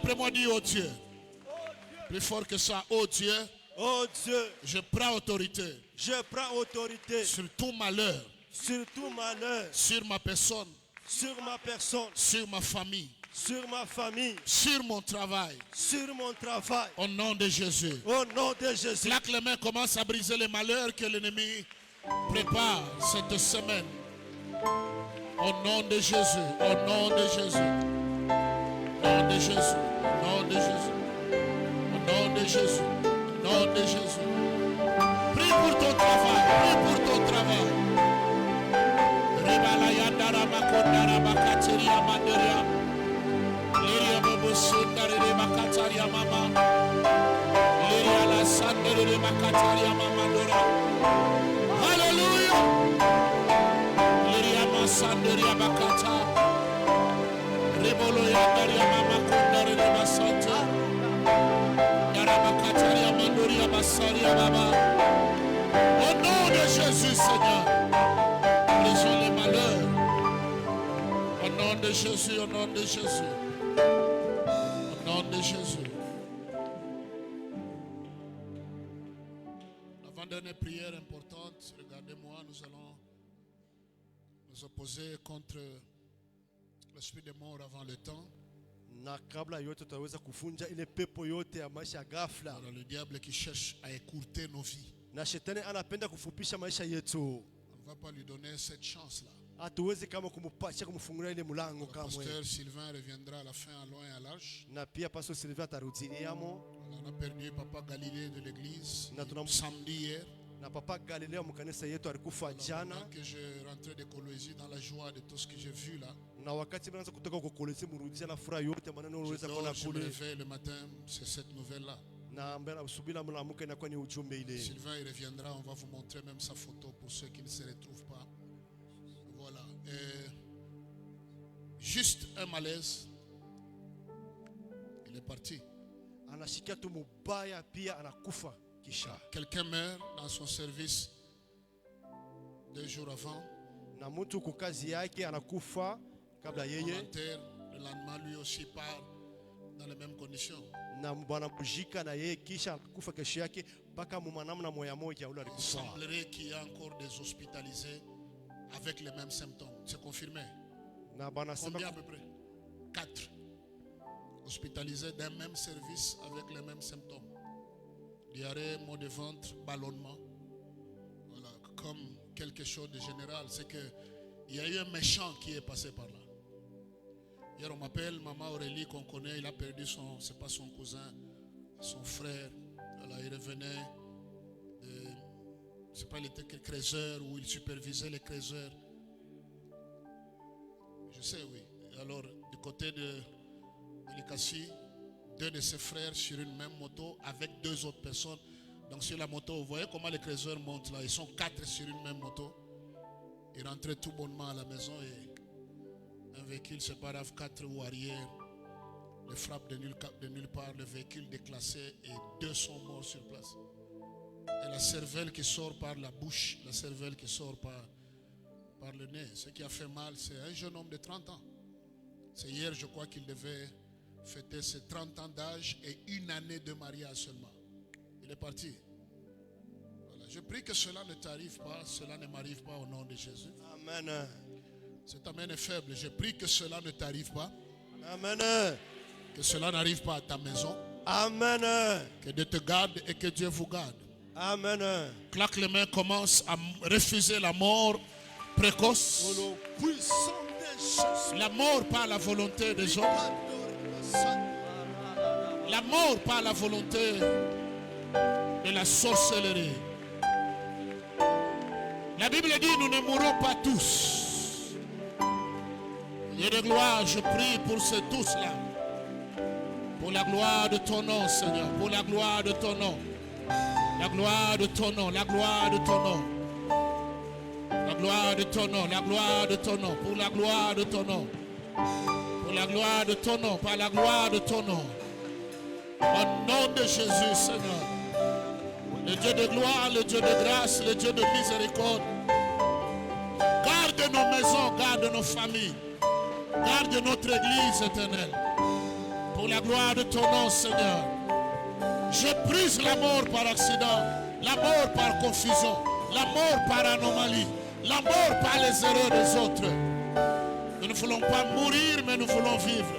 après moi, dis oh Dieu. Plus fort que ça, oh Dieu, Oh Dieu, je prends autorité je prends autorité sur tout malheur, sur tout malheur, sur ma personne, sur ma personne, sur ma famille, sur ma famille, sur mon travail. sur mon travail. Au nom de Jésus. Au nom de Jésus. Claque les mains, commence à briser les malheurs que l'ennemi prépare cette semaine. Au nom de Jésus, au nom de Jésus. Au nom de Jésus, au nom de Jésus. Au nom de Jésus, au nom de Jésus. Prie pour ton travail, prie pour ton travail. Ribala yandara makondara bakatiria manderia. Liria bobo sundari bakataria mama. Liria la sandere bakataria mama dora. Hallelujah. Liria masanderia bakata. Ribolo yandaria mama kondare basata. Darabakataria mandoria basaria baba. Au nom de Jésus, Seigneur, brisons les malheurs. Au nom de Jésus, au nom de Jésus. Au nom de Jésus. L'avant-dernière prière importante, regardez-moi, nous allons nous opposer contre l'esprit des morts avant le temps. Na kabla yote tutaweza kuvunja ile pepo yote ya maisha ya ghafla. Alors, le diable qui cherche à écourter nos vies. Na shetani anapenda kufupisha maisha yetu. On ne va pas lui donner cette chance-là. Hatuwezi kama kumpatia kumfungulia ile mlango Le kamwe. pasteur Sylvain reviendra à la fin à loin et à large. Na pia pastor Sylvain atarudiliamo. On a perdu Papa Galilée de l'église samedi hier. Na papa Galileo mkanisa yetu alikufa jana. Pendant que je rentrais de Colosie dans la joie de tout ce que j'ai vu là. Na wakati mnaanza kutoka huko Kolesi mrudia na furaha yote maneno unaweza kuona Je me kule. réveille le matin, c'est cette nouvelle-là. Na mbele usubira mlamuka inakuwa ni ujumbe ile. Sylvain il reviendra, on va vous montrer même sa photo pour ceux qui ne se retrouvent pas. Voilà. Juste un malaise. Il est parti. Anashikia tu mubaya pia anakufa kisha. Quelqu'un meurt dans son service 2 jours avant. Na mtu kwa kazi yake anakufa kabla yeye. Volontaire, le lendemain lui aussi part dans les mêmes conditions. Na bwana mujika na yeye kisha kufa kesho yake mpaka mumanamna moya moja ule Il alikufa. semblerait qu'il y a encore des hospitalisés avec les mêmes symptômes. C'est confirmé. Na bwana Combien à sema peu près? 4 hospitalisés d'un même service avec les mêmes symptômes. Diarrhée, maux de ventre, ballonnement. Voilà, comme quelque chose de général. C'est que il y a eu un méchant qui est passé par là. Hier, on m'appelle Maman Aurélie qu'on connaît. Il a perdu c'est pas son cousin, son frère. Voilà, il revenait je sais pas, il était crézeur ou il supervisait les crézeurs. Je sais, oui. Alors, du côté de Likassi, 2 de ses frères sur une même moto avec 2 autres personnes. Donc, sur la moto, vous voyez comment les crézeurs montent là. Ils sont 4 sur une même moto. Ils rentraient tout bonnement à la maison et un véhicule, c'est pas grave, 4 roues arrière. Les frappes de nulle part, le véhicule déclassé et 2 sont morts sur place. Et la cervelle qui sort par la bouche, la cervelle qui sort par le nez. Ce qui a fait mal, c'est un jeune homme de 30 ans. C'est hier, je crois qu'il devait fêter ses 30 ans d'âge et 1 année de mariage seulement. Il est parti. Voilà. Je prie que cela ne t'arrive pas, cela ne m'arrive pas au nom de Jésus. Amen. Cet amen est faible. Je prie que cela ne t'arrive pas. Amen. Que cela n'arrive pas à ta maison. Amen. Que Dieu te garde et que Dieu vous garde. Amen. Claque les mains, commence à refuser la mort précoce. Au nom puissant de Jésus. La mort par la volonté des hommes. La mort par la volonté de la sorcellerie. La Bible dit nous ne mourrons pas tous. Dieu de gloire, je prie pour ces tous-là. Pour la gloire de ton nom, Seigneur. Pour la gloire de ton nom. La gloire de ton nom. La gloire de ton nom. La gloire de ton nom. La gloire de ton nom. Pour la gloire de ton nom. Pour la gloire de ton nom. Par la gloire de ton nom. Au nom de Jésus, Seigneur. Le Dieu de gloire, le Dieu de grâce, le Dieu de miséricorde. Garde nos maisons, garde nos familles. Garde notre église éternelle. Pour la gloire de ton nom, Seigneur. Je brise la mort par accident, la mort par confusion, la mort par anomalie, la mort par les erreurs des autres. Nous ne voulons pas mourir, mais nous voulons vivre.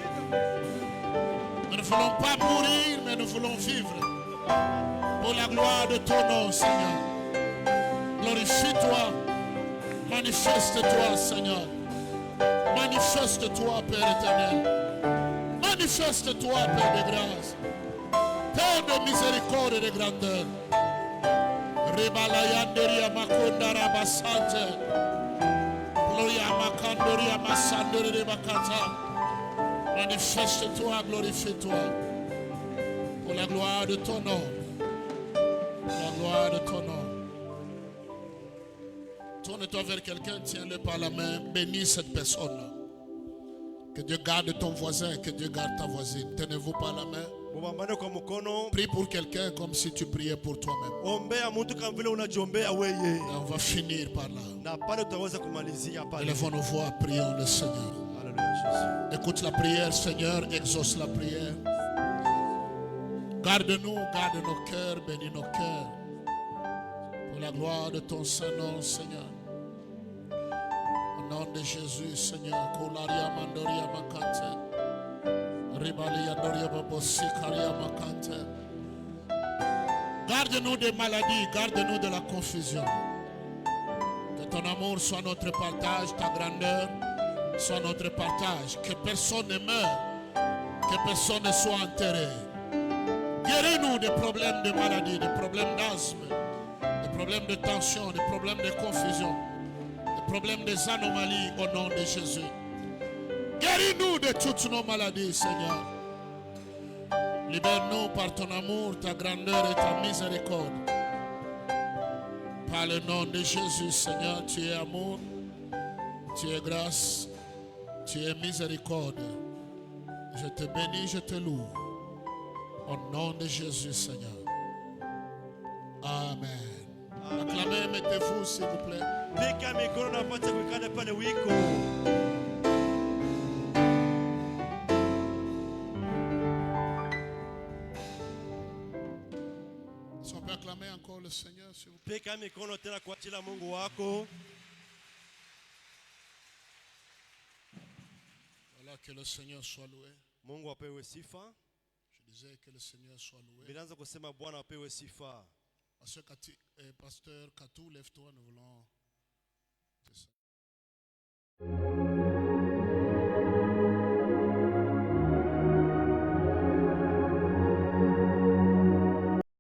Nous ne voulons pas mourir, mais nous voulons vivre. Pour la gloire de ton nom, Seigneur. Glorifie-toi. Manifeste-toi, Seigneur. Manifeste-toi, Père éternel. Manifeste-toi, Père de grâce. Père de miséricorde et de grandeur. Rebalayanderia makonda rabasante. Gloria makandoria masandere de bakata. Manifeste-toi, glorifie-toi. Pour la gloire de ton nom. Pour la gloire de ton nom. Tourne-toi vers quelqu'un, tiens-le par la main, bénis cette personne. Que Dieu garde ton voisin, que Dieu garde ta voisine. Tenez-vous par la main. Mubambane kwa mkono. Prie pour quelqu'un comme si tu priais pour toi-même. Ombea mtu kama vile unajiombea wewe. Et on va finir par là. Na pale utaweza kumalizia pale. Élevons nos voix, prions le Seigneur. Alléluia Jésus. Écoute la prière, Seigneur, exauce la prière. Garde-nous, garde nos cœurs, bénis nos cœurs. Pour la gloire de ton Saint-Nom, Seigneur. Au nom de Jésus, Seigneur. Kolaria mandoria makante. Ribalia doria babosi karia makante. Garde-nous des maladies, garde-nous de la confusion. Que ton amour soit notre partage, ta grandeur soit notre partage. Que personne ne meure, que personne ne soit enterré. Guéris-nous des problèmes de maladie, des problèmes d'asthme, des problèmes de tension, des problèmes de confusion, des problèmes des anomalies au nom de Jésus. Guéris-nous de toutes nos maladies, Seigneur. Libère-nous par ton amour, ta grandeur et ta miséricorde. Par le nom de Jésus, Seigneur, tu es amour, tu es grâce, tu es miséricorde. Je te bénis, je te loue. Au nom de Jésus, Seigneur. Amen. Acclamez, mettez-vous, s'il vous plaît. Pika mikono na pata kuikana pale wiko. Si on peut acclamer encore le Seigneur, s'il vous plaît. Pika mikono tena kwa ajili ya Mungu wako. Voilà, que le Seigneur soit loué. Mungu apewe sifa. Je disais que le Seigneur soit loué. Bilanza kusema Bwana apewe sifa. Pasteur Katou, lève-toi, nous voulons